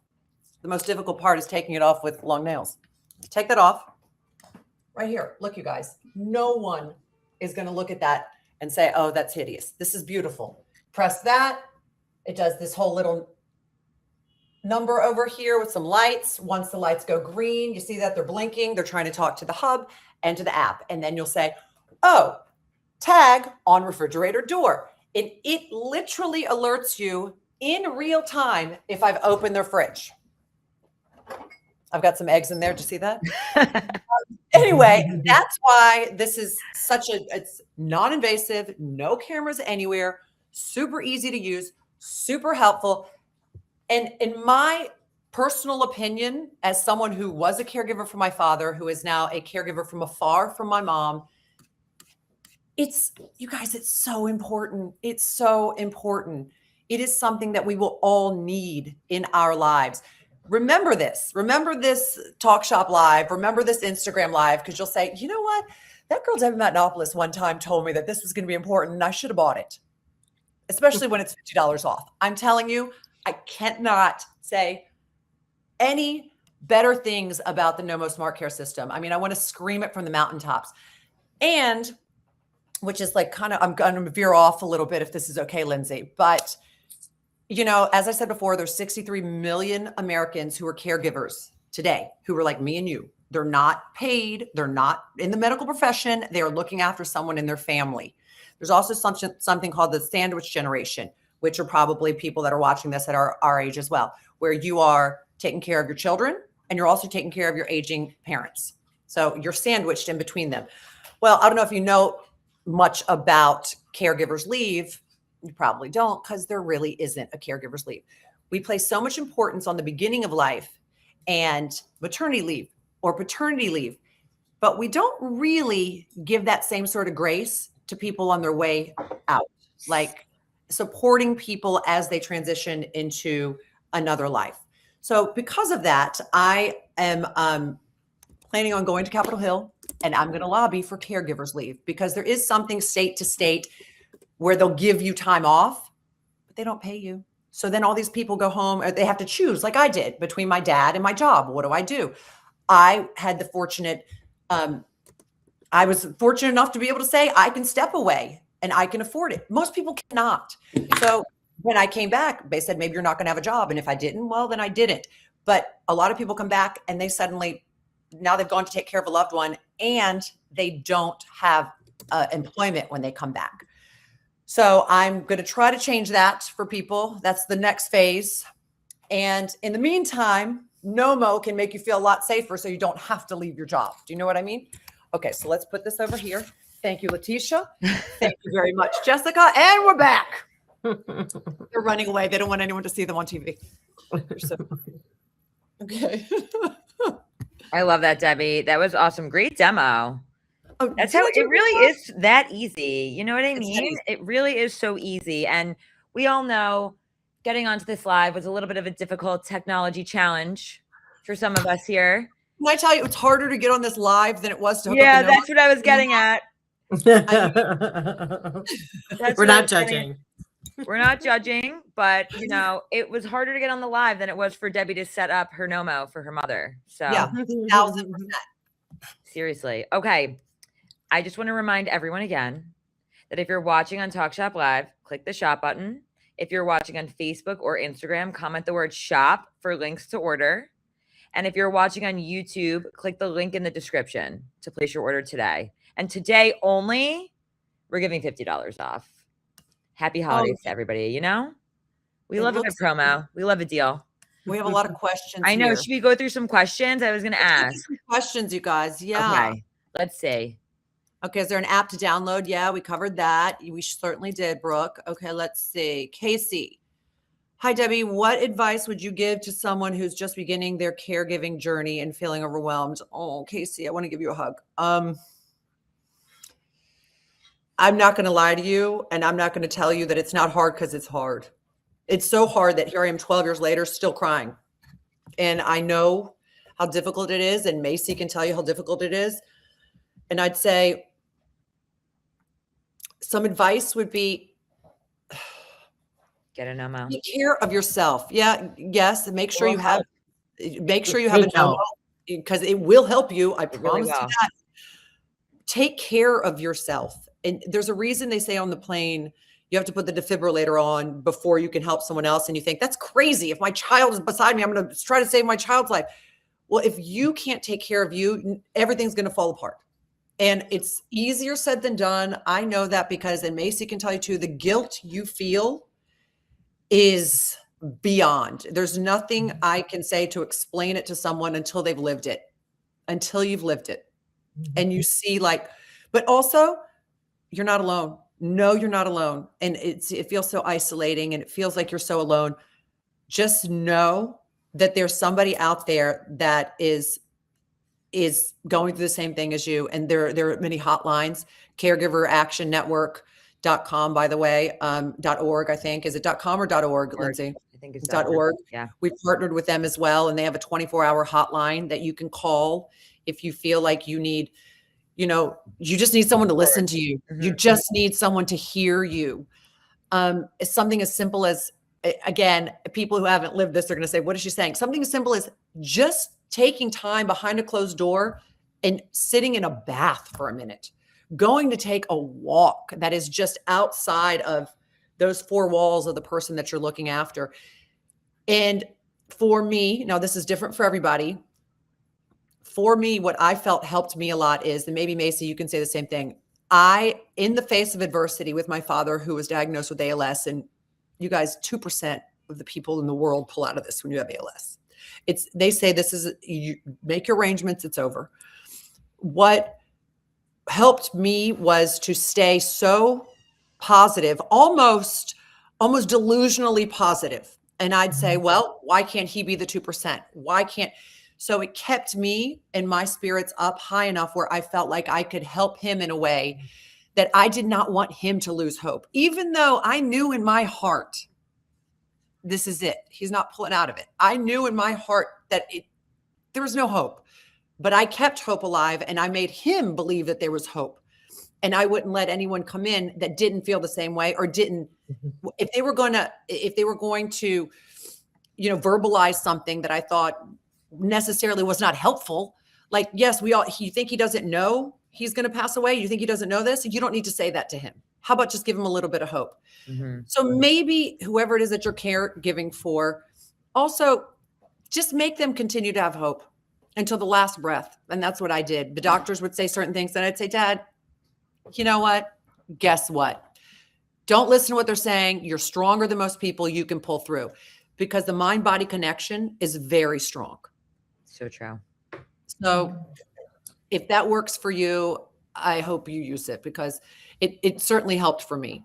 The most difficult part is taking it off with long nails. Take that off. Right here. Look, you guys. No one is going to look at that and say, oh, that's hideous. This is beautiful. Press that. It does this whole little number over here with some lights. Once the lights go green, you see that they're blinking. They're trying to talk to the hub and to the app. And then you'll say, oh, tag on refrigerator door. And it literally alerts you in real time if I've opened their fridge. I've got some eggs in there. Did you see that? Anyway, that's why this is it's non-invasive, no cameras anywhere, super easy to use, super helpful. And in my personal opinion, as someone who was a caregiver for my father, who is now a caregiver from afar from my mom, you guys, it's so important. It's so important. It is something that we will all need in our lives. Remember this Talk Shop Live. Remember this Instagram Live, because you'll say, you know what? That girl, Debbie Matenopoulos, one time told me that this was going to be important and I should have bought it, especially when it's $50 off. I'm telling you, I cannot say any better things about the Nomo Smart Care system. I want to scream it from the mountaintops. And which is like I'm going to veer off a little bit if this is okay, Lindsay. But, as I said before, there's 63 million Americans who are caregivers today, who are like me and you. They're not paid. They're not in the medical profession. They are looking after someone in their family. There's also something called the sandwich generation, which are probably people that are watching this at our age as well, where you are taking care of your children and you're also taking care of your aging parents. So you're sandwiched in between them. Well, I don't know if you know much about caregivers leave. You probably don't, because there really isn't a caregiver's leave. We place so much importance on the beginning of life and maternity leave or paternity leave, but we don't really give that same sort of grace to people on their way out, like supporting people as they transition into another life. So because of that, I am planning on going to Capitol Hill, and I'm going to lobby for caregivers leave, because there is something state to state where they'll give you time off, but they don't pay you. So then all these people go home, or they have to choose, like I did, between my dad and my job. What do? I had the fortunate, I was fortunate enough to be able to say, I can step away and I can afford it. Most people cannot. So when I came back, they said, maybe you're not going to have a job. And if I didn't, well, then I didn't. But a lot of people come back and they suddenly, now they've gone to take care of a loved one and they don't have employment when they come back. So I'm going to try to change that for people. That's the next phase. And in the meantime, Nomo can make you feel a lot safer so you don't have to leave your job. Do you know what I mean? Okay, so let's put this over here. Thank you, Letitia. Thank you very much, Jessica. And we're back. They're running away. They don't want anyone to see them on TV. So, okay. I love that, Debbie. That was awesome. Great demo. Oh, That's how it really is that easy. You know what I mean? It really is so easy. And we all know getting onto this live was a little bit of a difficult technology challenge for some of us here. Can I tell you, it's harder to get on this live than it was to hook Yeah, up the that's what I was getting at. We're not judging. We're not judging, but you know, it was harder to get on the live than it was for Debbie to set up her Nomo for her mother. So yeah, 1,000%. Seriously. Okay. I just want to remind everyone again that if you're watching on Talk Shop Live, click the shop button. If you're watching on Facebook or Instagram, comment the word shop for links to order. And if you're watching on YouTube, click the link in the description to place your order today. And today only, we're giving $50 off. Happy holidays to everybody. You know, we love a good promo. We love a deal. We have a lot of questions. I know. Here. Should we go through some questions? I was going to ask. Questions, you guys. Yeah. Okay. Let's see. Okay. Is there an app to download? Yeah, we covered that. We certainly did, Brooke. Okay. Let's see. Casey. Hi, Debbie. What advice would you give to someone who's just beginning their caregiving journey and feeling overwhelmed? Oh, Casey, I want to give you a hug. I'm not going to lie to you, and I'm not going to tell you that it's not hard because it's hard. It's so hard that here I am 12 years later, still crying. And I know how difficult it is, and Macy can tell you how difficult it is. And I'd say some advice would be, get a Nomo. take care of yourself. Yeah. Yes. And make sure you have a Nomo because it will help you. I promise you that. Take care of yourself. And there's a reason they say on the plane, you have to put the defibrillator on before you can help someone else. And you think that's crazy. If my child is beside me, I'm going to try to save my child's life. Well, if you can't take care of you, everything's going to fall apart. And it's easier said than done. I know that because, and Macy can tell you too, the guilt you feel is beyond. There's nothing I can say to explain it to someone until they've lived it, until you've lived it. And you see but also you're not alone. No, you're not alone. And it feels so isolating and it feels like you're so alone. Just know that there's somebody out there that is going through the same thing as you. And there are many hotlines, caregiveractionnetwork.com, by the way, .org, I think. Is it .com or .org, Lindsay? I think it's .org. Yeah. We've partnered with them as well. And they have a 24-hour hotline that you can call if you feel like you need, you just need someone to listen to you. Mm-hmm. You just need someone to hear you. It's something as simple as, again, people who haven't lived this are going to say, what is she saying? Something as simple as just taking time behind a closed door and sitting in a bath for a minute, going to take a walk that is just outside of those four walls of the person that you're looking after. And for me, now this is different for everybody. For me, what I felt helped me a lot is, and maybe Macy, you can say the same thing. In the face of adversity with my father, who was diagnosed with ALS, and you guys, 2% of the people in the world pull out of this when you have ALS. They say you make your arrangements, it's over. What helped me was to stay so positive, almost delusionally positive. And I'd say, well, why can't he be the 2%? Why can't? So it kept me and my spirits up high enough where I felt like I could help him in a way that I did not want him to lose hope, even though I knew in my heart, this is it. He's not pulling out of it. I knew in my heart that there was no hope, but I kept hope alive and I made him believe that there was hope. And I wouldn't let anyone come in that didn't feel the same way or didn't, if they were going to, verbalize something that I thought necessarily was not helpful, Like, yes, you think he doesn't know he's going to pass away? You think he doesn't know this? You don't need to say that to him. How about just give him a little bit of hope? Mm-hmm. So maybe whoever it is that you're caregiving for, also just make them continue to have hope until the last breath. And that's what I did. The doctors would say certain things, and I'd say, Dad, you know what? Guess what? Don't listen to what they're saying. You're stronger than most people. You can pull through, because the mind-body connection is very strong. So true. So if that works for you, I hope you use it, because it certainly helped for me.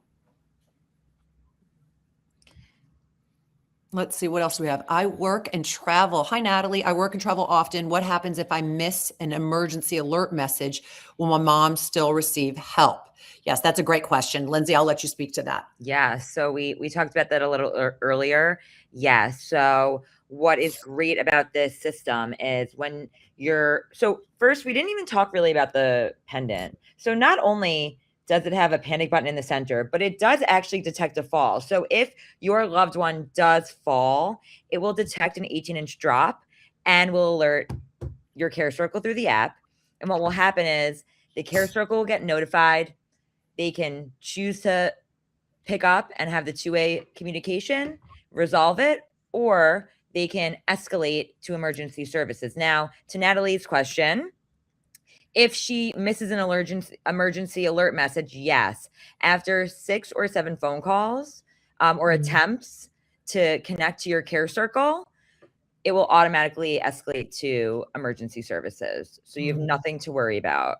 Let's see, what else do we have? I work and travel. Hi, Natalie. I work and travel often. What happens if I miss an emergency alert message? Will my mom still receive help? Yes, that's a great question. Lindsay, I'll let you speak to that. Yeah. So we talked about that a little earlier. Yeah. So what is great about this system is when so first, we didn't even talk really about the pendant. So not only does it have a panic button in the center, but it does actually detect a fall. So if your loved one does fall, it will detect an 18-inch drop and will alert your care circle through the app. And what will happen is the care circle will get notified. They can choose to pick up and have the two-way communication, resolve it, or they can escalate to emergency services. Now, to Natalie's question, if she misses an emergency alert message, yes. After 6 or 7 phone calls or attempts to connect to your care circle, it will automatically escalate to emergency services. So you have nothing to worry about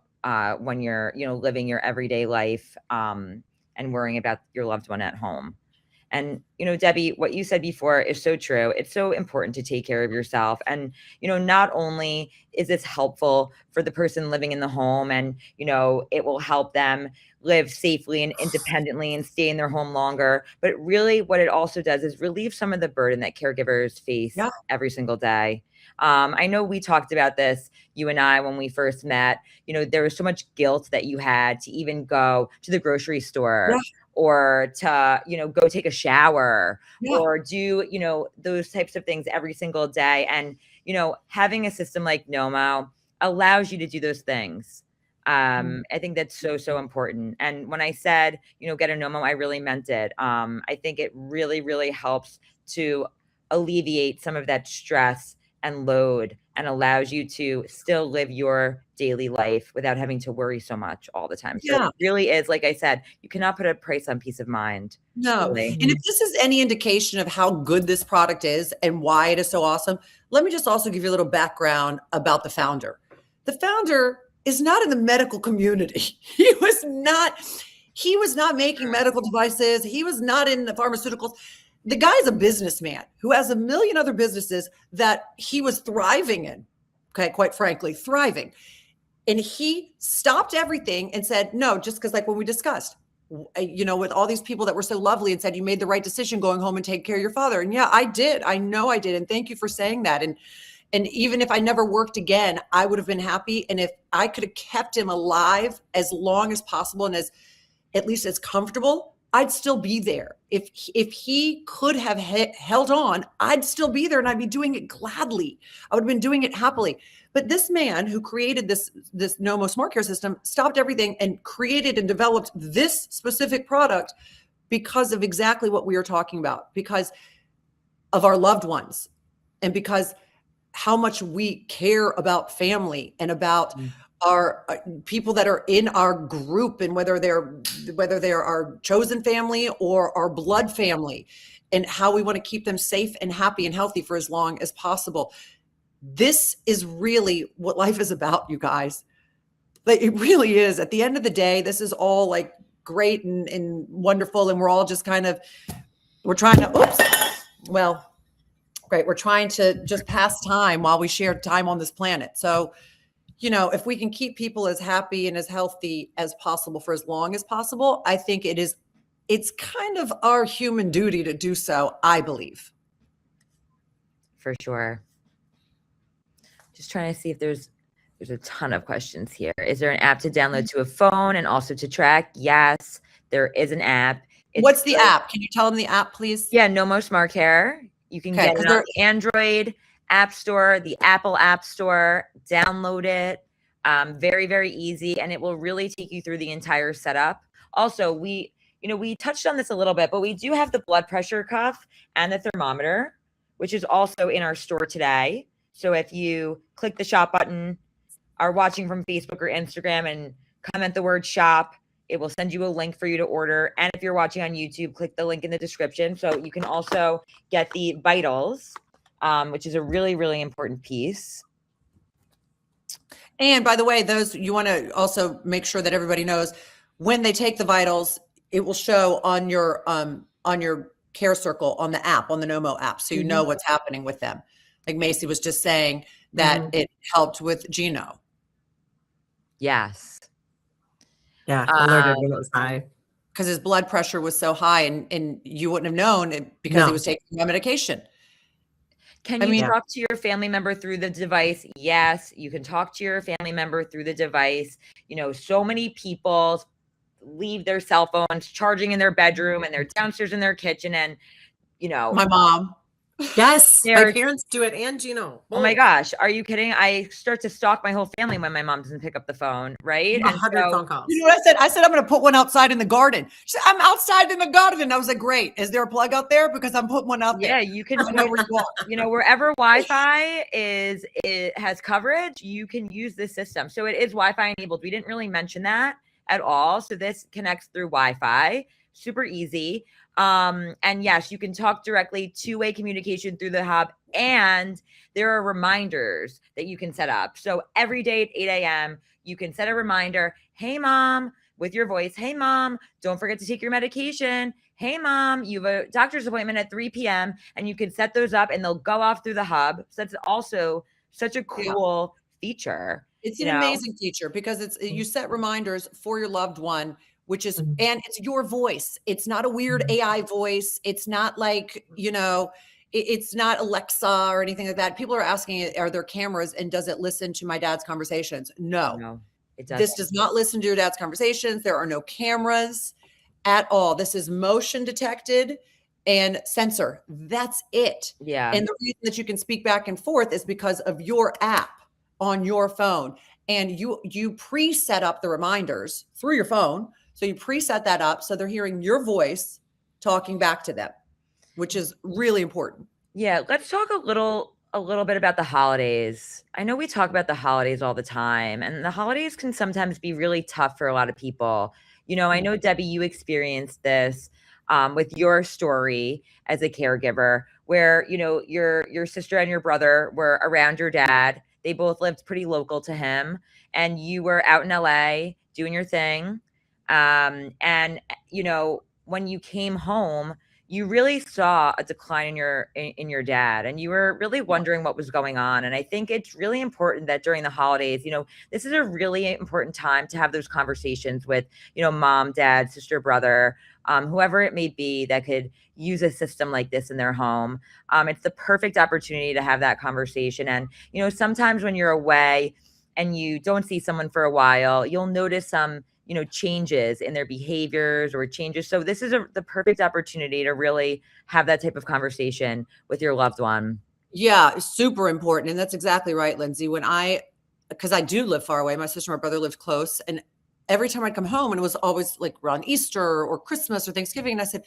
when you're, living your everyday life and worrying about your loved one at home. And, Debbie, what you said before is so true. It's so important to take care of yourself. And, not only is this helpful for the person living in the home and, it will help them live safely and independently and stay in their home longer, but really what it also does is relieve some of the burden that caregivers face every single day. I know we talked about this, you and I, when we first met. There was so much guilt that you had to even go to the grocery store or to, go take a shower or do, those types of things every single day. And, having a system like Nomo allows you to do those things. I think that's so, so important. And when I said, get a Nomo, I really meant it. I think it really, really helps to alleviate some of that stress and load and allows you to still live your daily life without having to worry so much all the time. So it really is, like I said, you cannot put a price on peace of mind. No. Really. And if this is any indication of how good this product is and why it is so awesome, let me just also give you a little background about the founder. The founder is not in the medical community. He was not making medical devices. He was not in the pharmaceuticals. The guy's a businessman who has a million other businesses that he was thriving in. Okay, quite frankly, thriving. And he stopped everything and said, no, just because, like when we discussed, with all these people that were so lovely and said, you made the right decision going home and taking care of your father. And yeah, I did. I know I did. And thank you for saying that. And even if I never worked again, I would have been happy. And if I could have kept him alive as long as possible and at least as comfortable, I'd still be there. If he could have held on, I'd still be there and I'd be doing it gladly. I would have been doing it happily. But this man who created this Nomo Smart Care system stopped everything and created and developed this specific product because of exactly what we were talking about, because of our loved ones and because how much we care about family and about our people that are in our group, and whether they're our chosen family or our blood family, and how we want to keep them safe and happy and healthy for as long as possible. This is really what life is about, you guys. Like, it really is. At the end of the day, this is all like great and wonderful. And we're all just we're trying to just pass time while we share time on this planet. So, if we can keep people as happy and as healthy as possible for as long as possible, I think it's kind of our human duty to do so, I believe. For sure. Just trying to see if there's a ton of questions here. Is there an app to download to a phone and also to track? Yes, there is an app. What's the app? Can you tell them the app, please? Yeah, Nomo Smart Care. You can get it on Android, App Store, the Apple App Store. Download it. Very, very easy, and it will really take you through the entire setup. Also, we touched on this a little bit, but we do have the blood pressure cuff and the thermometer, which is also in our store today. So if you click the shop button, are watching from Facebook or Instagram, and comment the word shop, it will send you a link for you to order. And if you're watching on YouTube, click the link in the description. So you can also get the vitals, which is a really, really important piece. And by the way, those, you want to also make sure that everybody knows when they take the vitals, it will show on your care circle on the app, on the Nomo app. So you know what's happening with them. Like Macy was just saying that it helped with Gino. Yes. Yeah, alerted when it was high. Because his blood pressure was so high, and you wouldn't have known it because he was taking my medication. Can you talk to your family member through the device? Yes, you can talk to your family member through the device. You know, so many people leave their cell phones charging in their bedroom, and they're downstairs in their kitchen, and my mom. Yes, my parents do it, and Gino. Oh my gosh, are you kidding? I start to stalk my whole family when my mom doesn't pick up the phone, right? 100 phone calls. You know what I said? I said I'm going to put one outside in the garden. She said, I'm outside in the garden. I was like, great. Is there a plug out there? Because I'm putting one out there. Yeah, you can know where you want. Wherever Wi-Fi it has coverage, you can use this system. So it is Wi-Fi enabled. We didn't really mention that at all. So this connects through Wi-Fi. Super easy. And yes, you can talk directly, two-way communication through the hub, and there are reminders that you can set up. So every day at 8 a.m., you can set a reminder. Hey, mom, with your voice. Hey, mom, don't forget to take your medication. Hey, mom, you have a doctor's appointment at 3 p.m. And you can set those up, and they'll go off through the hub. So that's also such a cool feature. It's an amazing feature because you set reminders for your loved one, which is, and it's your voice. It's not a weird AI voice. It's not like, it's not Alexa or anything like that. People are asking, are there cameras and does it listen to my dad's conversations? No, it doesn't. This does not listen to your dad's conversations. There are no cameras at all. This is motion detected and sensor. That's it. Yeah. And the reason that you can speak back and forth is because of your app on your phone. And you pre-set up the reminders through your phone. So you preset that up so they're hearing your voice talking back to them, which is really important. Yeah, let's talk a little bit about the holidays. I know we talk about the holidays all the time, and the holidays can sometimes be really tough for a lot of people. I know, Debbie, you experienced this with your story as a caregiver, where your sister and your brother were around your dad. They both lived pretty local to him, and you were out in LA doing your thing. And when you came home, you really saw a decline in your dad, and you were really wondering what was going on. And I think it's really important that during the holidays, this is a really important time to have those conversations with, mom, dad, sister, brother, whoever it may be that could use a system like this in their home. It's the perfect opportunity to have that conversation. And, sometimes when you're away and you don't see someone for a while, you'll notice some changes in their behaviors or changes. So this is the perfect opportunity to really have that type of conversation with your loved one. Yeah, super important. And that's exactly right, Lindsay. Because I do live far away, my sister and my brother lived close. And every time I'd come home, and it was always like around Easter or Christmas or Thanksgiving. And I said,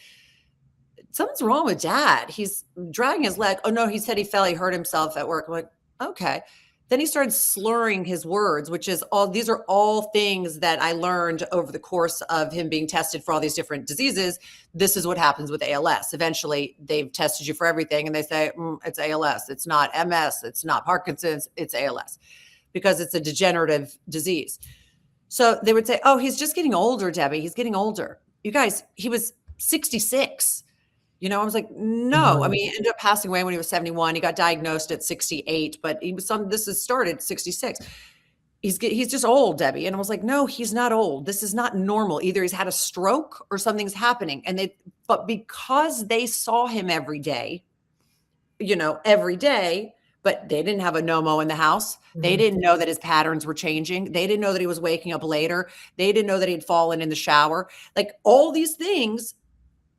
something's wrong with dad. He's dragging his leg. Oh no, he said he fell. He hurt himself at work. I'm like, okay. Then he started slurring his words, these are all things that I learned over the course of him being tested for all these different diseases. This is what happens with ALS. Eventually they've tested you for everything and they say, it's ALS. It's not MS. It's not Parkinson's. It's ALS because it's a degenerative disease. So they would say, oh, he's just getting older, Debbie. He's getting older. You guys, he was 66. I was like, no. I mean, he ended up passing away when he was 71. He got diagnosed at 68, but this has started 66. He's just old, Debbie. And I was like, no, he's not old. This is not normal. Either he's had a stroke or something's happening. But because they saw him every day, but they didn't have a Nomo in the house. They didn't know that his patterns were changing. They didn't know that he was waking up later. They didn't know that he'd fallen in the shower. Like all these things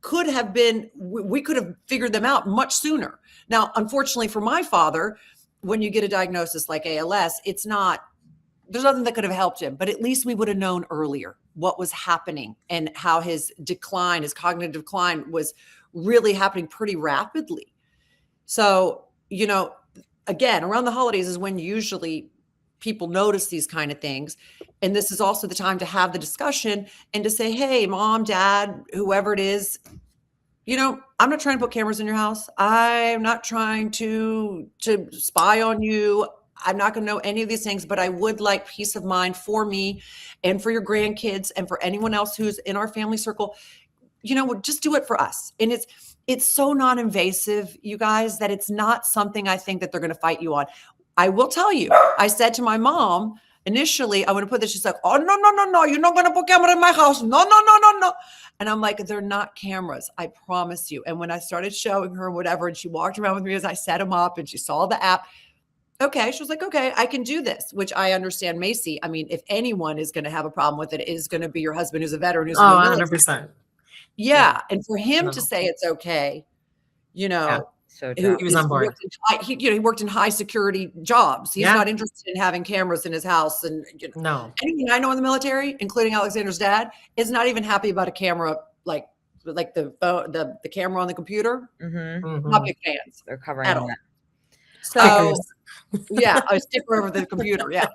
could have been, we could have figured them out much sooner. Now, unfortunately for my father, when you get a diagnosis like ALS, there's nothing that could have helped him, but at least we would have known earlier what was happening and how his cognitive decline was really happening pretty rapidly. So, again, around the holidays is when usually people notice these kind of things. And this is also the time to have the discussion and to say, hey, mom, dad, whoever it is, I'm not trying to put cameras in your house. I'm not trying to spy on you. I'm not going to know any of these things, but I would like peace of mind for me and for your grandkids and for anyone else who's in our family circle. Just do it for us. And it's so non-invasive, you guys, that it's not something I think that they're going to fight you on. I will tell you, I said to my mom, initially, I want to put this. She's like, oh, no. You're not going to put camera in my house. No. And I'm like, they're not cameras. I promise you. And when I started showing her whatever, and she walked around with me as I set them up and she saw the app. Okay. She was like, okay, I can do this, which I understand, Macy. I mean, if anyone is going to have a problem with it, is going to be your husband who's a veteran. Who's 100%. Yeah. And for him to say it's okay, So he was on board. He worked in high security jobs. He's not interested in having cameras in his house. And no, anyone I know in the military, including Alexander's dad, is not even happy about a camera like the camera on the computer. Not big fans. They're covering at all. that. So a sticker over the computer. Yeah.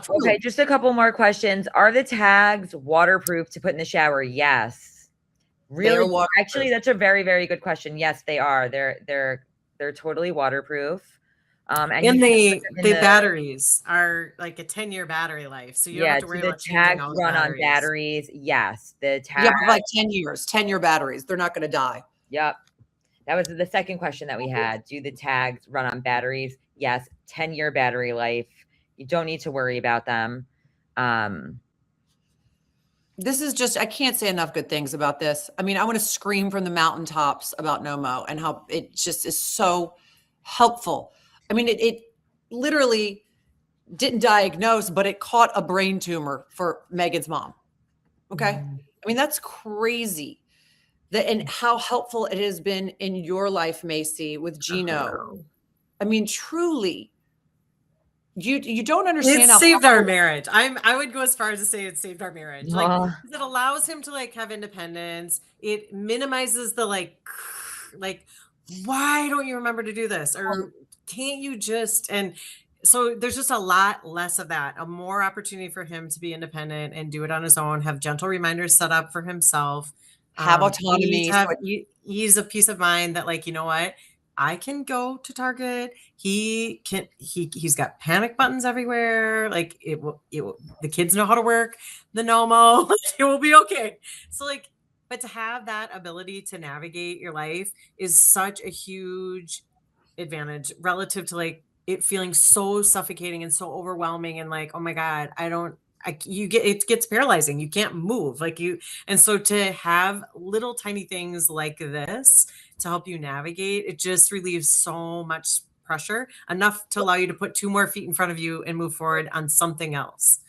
Okay, just a couple more questions. Are the tags waterproof to put in the shower? Yes. Really? Actually, that's a very, very good question. Yes, they are. They're totally waterproof. And the batteries are like a 10-year battery life. So you don't have to worry about changing all the tags run on batteries. Yes. The tags. Yeah, like 10 years, 10-year batteries. They're not going to die. Yep. That was the second question that we had. Do the tags run on batteries? Yes. 10-year battery life. You don't need to worry about them. This is just, I can't say enough good things about this. I mean, I want to scream from the mountaintops about Nomo and how it just is so helpful. I mean, it literally didn't diagnose, but it caught a brain tumor for Megan's mom. Okay. I mean, that's crazy. And how helpful it has been in your life, Macy, with Gino. I mean, truly. You don't understand. It saved our marriage. I would go as far as to say it saved our marriage. Like, it allows him to have independence. It minimizes the why don't you remember to do this? Or can't you just, and so there's just a lot less of that, a more opportunity for him to be independent and do it on his own, have gentle reminders set up for himself, have autonomy, ease of peace of mind that you know what? I can go to Target. He's got panic buttons everywhere. The kids know how to work the Nomo. It will be okay. So but to have that ability to navigate your life is such a huge advantage relative to it feeling so suffocating and so overwhelming and oh my God, it gets paralyzing. You can't move and so to have little tiny things like this to help you navigate, it just relieves so much pressure, enough to allow you to put 2 more feet in front of you and move forward on something else.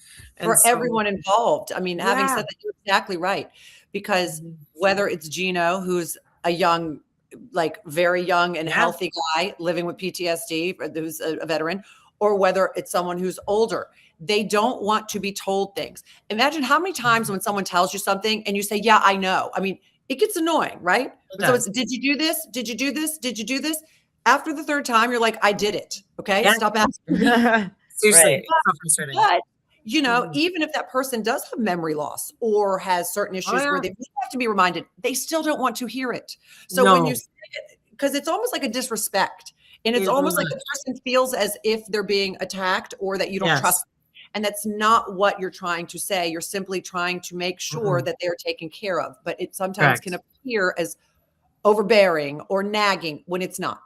For everyone involved. I mean, having said that, you're exactly right. Because whether it's Gino, who's a young, very young and healthy guy living with PTSD, who's a veteran, or whether it's someone who's older, they don't want to be told things. Imagine how many times when someone tells you something and you say, yeah, I know. I mean, it gets annoying, right? So it's, did you do this? Did you do this? Did you do this? After the 3rd time, you're like, I did it. Okay. Yeah. Stop asking. Seriously. But, even if that person does have memory loss or has certain issues where they have to be reminded, they still don't want to hear it. So when you say it, because it's almost like a disrespect, and it's almost like the person feels as if they're being attacked or that you don't trust them. And that's not what you're trying to say. You're simply trying to make sure that they're taken care of. But it sometimes can appear as overbearing or nagging when it's not.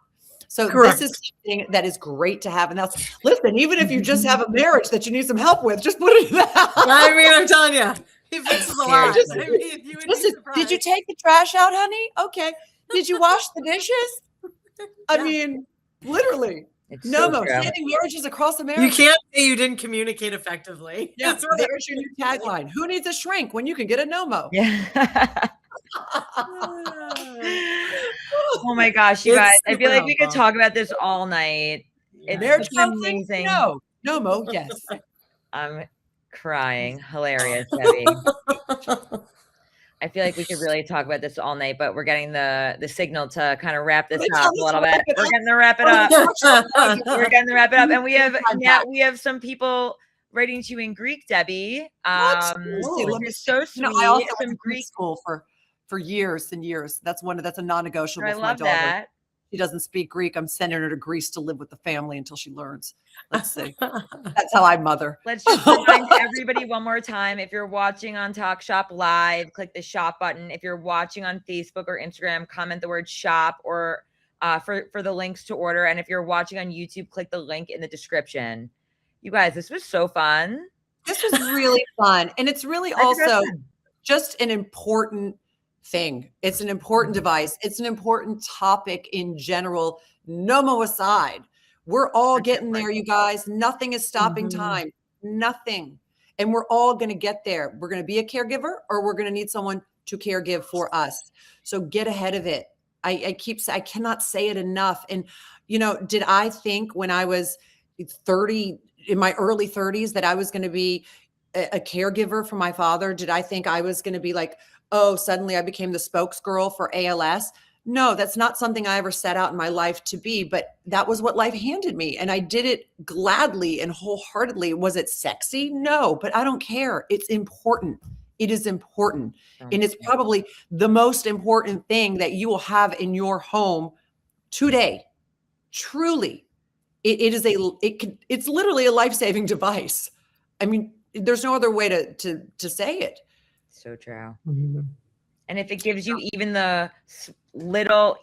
So this is something that is great to have. And that's, listen, even if you just have a marriage that you need some help with, just put it in the house. I mean, I'm telling you, he fixes a lot. Did you take the trash out, honey? Okay. Did you wash the dishes? I mean, literally. Nomo, saving marriages across America. You can't say you didn't communicate effectively. Yeah, there's your new tagline. Who needs a shrink when you can get a Nomo? Yeah. Oh my gosh, you guys. I feel like we could talk about this all night. It's Marriage such an counseling? amazing. No. Nomo, yes. I'm crying. Hilarious, Debbie. I feel like we could really talk about this all night, but we're getting the signal to kind of wrap this up a little bit. We're getting to wrap it up. We're getting to wrap it up, and we have some people writing to you in Greek, Debbie. Which is so sweet. I also went Some to Greek school for years and years. That's a non-negotiable I for my love daughter. that. She doesn't speak Greek. I'm sending her to Greece to live with the family until she learns. Let's see. That's how I mother. Let's just remind everybody one more time. If you're watching on Talk Shop Live, click the shop button. If you're watching on Facebook or Instagram, comment the word shop or for the links to order. And if you're watching on YouTube, click the link in the description. You guys, this was so fun. This was really fun. And it's really also just an important thing. It's an important device. It's an important topic in general. Nomo aside, we're all getting there, you guys. Nothing is stopping time. Nothing. And we're all going to get there. We're going to be a caregiver, or we're going to need someone to caregive for us. So get ahead of it. I cannot say it enough. And, did I think when I was 30, in my early 30s, that I was going to be a caregiver for my father? Did I think I was going to be like, oh, suddenly I became the spokesgirl for ALS? No, that's not something I ever set out in my life to be, but that was what life handed me. And I did it gladly and wholeheartedly. Was it sexy? No, but I don't care. It's important. It is important. And it's probably the most important thing that you will have in your home today. Truly. It's literally a life-saving device. I mean, there's no other way to say it. So true. And if it gives you even a little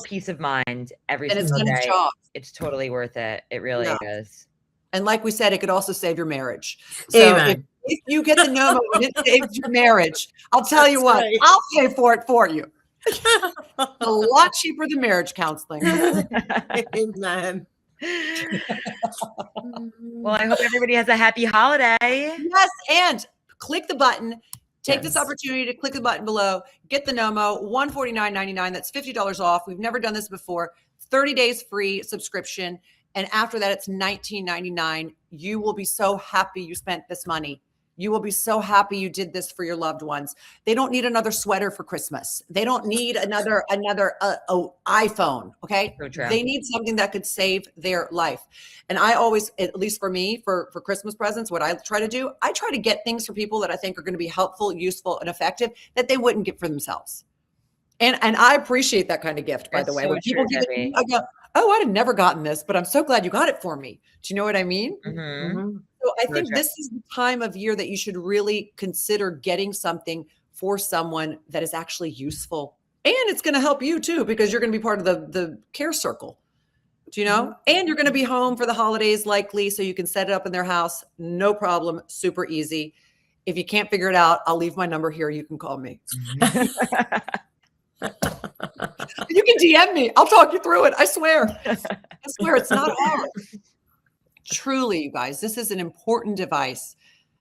peace of mind every single day, it's totally worth it. It really is. And like we said, it could also save your marriage. So if you get the Nomo and it saves your marriage, I'll tell you what, I'll pay for it for you. A lot cheaper than marriage counseling. Amen. Well, I hope everybody has a happy holiday. Yes, and click the button. Take this opportunity to click the button below. Get the Nomo, $149.99. That's $50 off. We've never done this before. 30 days free subscription. And after that, it's $19.99. You will be so happy you spent this money. You will be so happy you did this for your loved ones. They don't need another sweater for Christmas. They don't need another iPhone. Okay. So true. They need something that could save their life. And I always, at least for me, for Christmas presents, what I try to do, I try to get things for people that I think are going to be helpful, useful, and effective that they wouldn't get for themselves. And I appreciate that kind of gift, by the way. When people give it, I go, oh, I'd have never gotten this, but I'm so glad you got it for me. Do you know what I mean? So I think this is the time of year that you should really consider getting something for someone that is actually useful. And it's going to help you too, because you're going to be part of the care circle. Do you know? And you're going to be home for the holidays likely, so you can set it up in their house. No problem. Super easy. If you can't figure it out, I'll leave my number here. You can call me. You can DM me. I'll talk you through it. I swear. I swear it's not hard. Truly, you guys, this is an important device.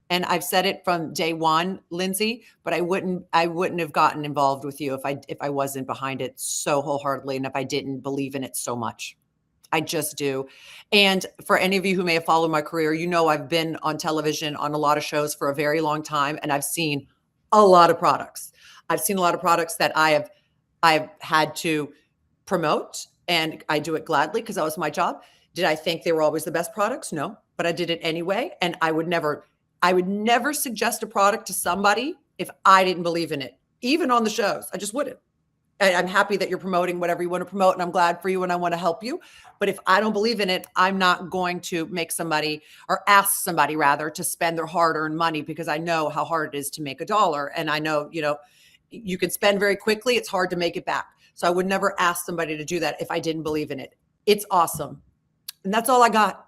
And I've said it from day one, Lindsay, but I wouldn't have gotten involved with you if I wasn't behind it so wholeheartedly and if I didn't believe in it so much. I just do. And for any of you who may have followed my career, I've been on television on a lot of shows for a very long time, and I've seen a lot of products. I've seen a lot of products that I've had to promote, and I do it gladly because that was my job. Did I think they were always the best products? No, but I did it anyway. And I would never suggest a product to somebody if I didn't believe in it, even on the shows. I just wouldn't. I'm happy that you're promoting whatever you want to promote, and I'm glad for you and I want to help you. But if I don't believe in it, I'm not going to make somebody or ask somebody rather to spend their hard-earned money, because I know how hard it is to make a dollar. And I know, you can spend very quickly. It's hard to make it back. So I would never ask somebody to do that if I didn't believe in it. It's awesome. And that's all I got.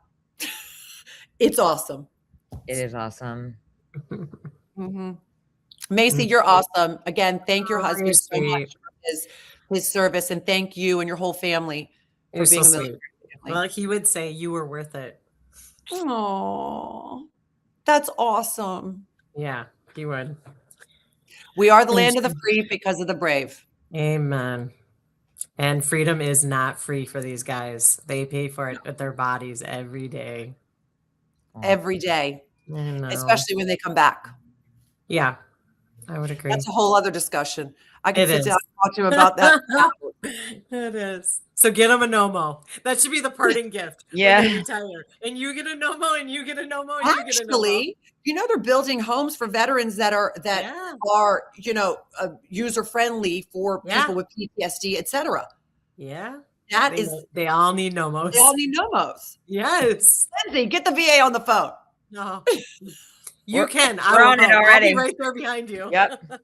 It's awesome. It is awesome. Macy, you're awesome. Again, thank your husband so much for his service, and thank you and your whole family for being a military family. Well, he would say you were worth it. Oh, that's awesome. Yeah, he would. We are the land of the free because of the brave. Amen. And freedom is not free for these guys. They pay for it with their bodies every day. Every day, I know. especially when they come back. Yeah, I would agree. That's a whole other discussion. I can It sit is. down and talk to him about that. It is. So get them a Nomo. That should be the parting gift Yeah. when they retire. And you get a Nomo, and you get a Nomo, and you get a Nomo. Actually, they're building homes for veterans that are user friendly for people with PTSD, etc. Yeah. That is, they all need Nomos. they all need Nomos. Yes. Lindsay, get the VA on the phone. No. You can. We're on it already. I'll be right there behind you. Yep.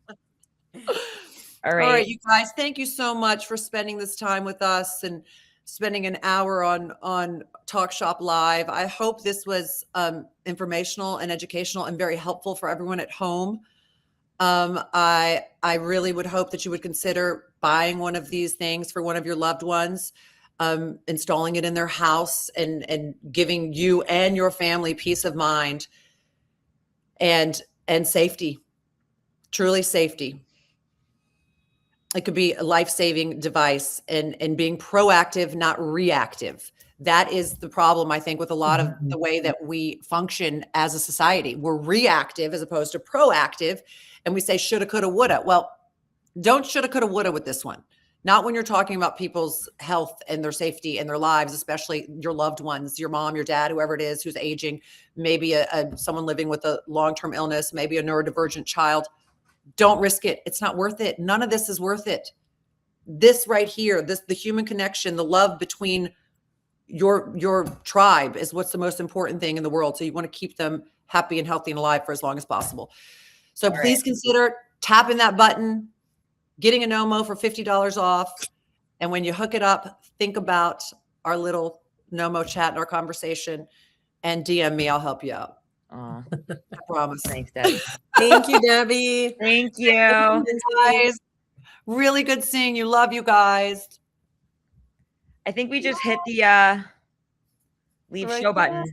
All right. All right, you guys, thank you so much for spending this time with us and spending an hour on Talk Shop Live. I hope this was informational and educational and very helpful for everyone at home. I really would hope that you would consider buying one of these things for one of your loved ones, installing it in their house and giving you and your family peace of mind and safety, truly safety. It could be a life-saving device and being proactive, not reactive. That is the problem, I think, with a lot of the way that we function as a society. We're reactive as opposed to proactive. And we say shoulda, coulda, woulda. Well, don't shoulda, coulda, woulda with this one. Not when you're talking about people's health and their safety and their lives, especially your loved ones, your mom, your dad, whoever it is who's aging, maybe someone living with a long-term illness, maybe a neurodivergent child. Don't risk it. It's not worth it. None of this is worth it. This right here, the human connection, the love between your tribe is what's the most important thing in the world. So you want to keep them happy and healthy and alive for as long as possible. So please consider tapping that button, getting a Nomo for $50 off. And when you hook it up, think about our little Nomo chat and our conversation and DM me. I'll help you out. Oh, I promise. thanks, Debbie. Thank you, Debbie. Thank you. Guys, really good seeing you. Love you guys. I think we just hit the leave show button.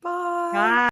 Bye. Bye.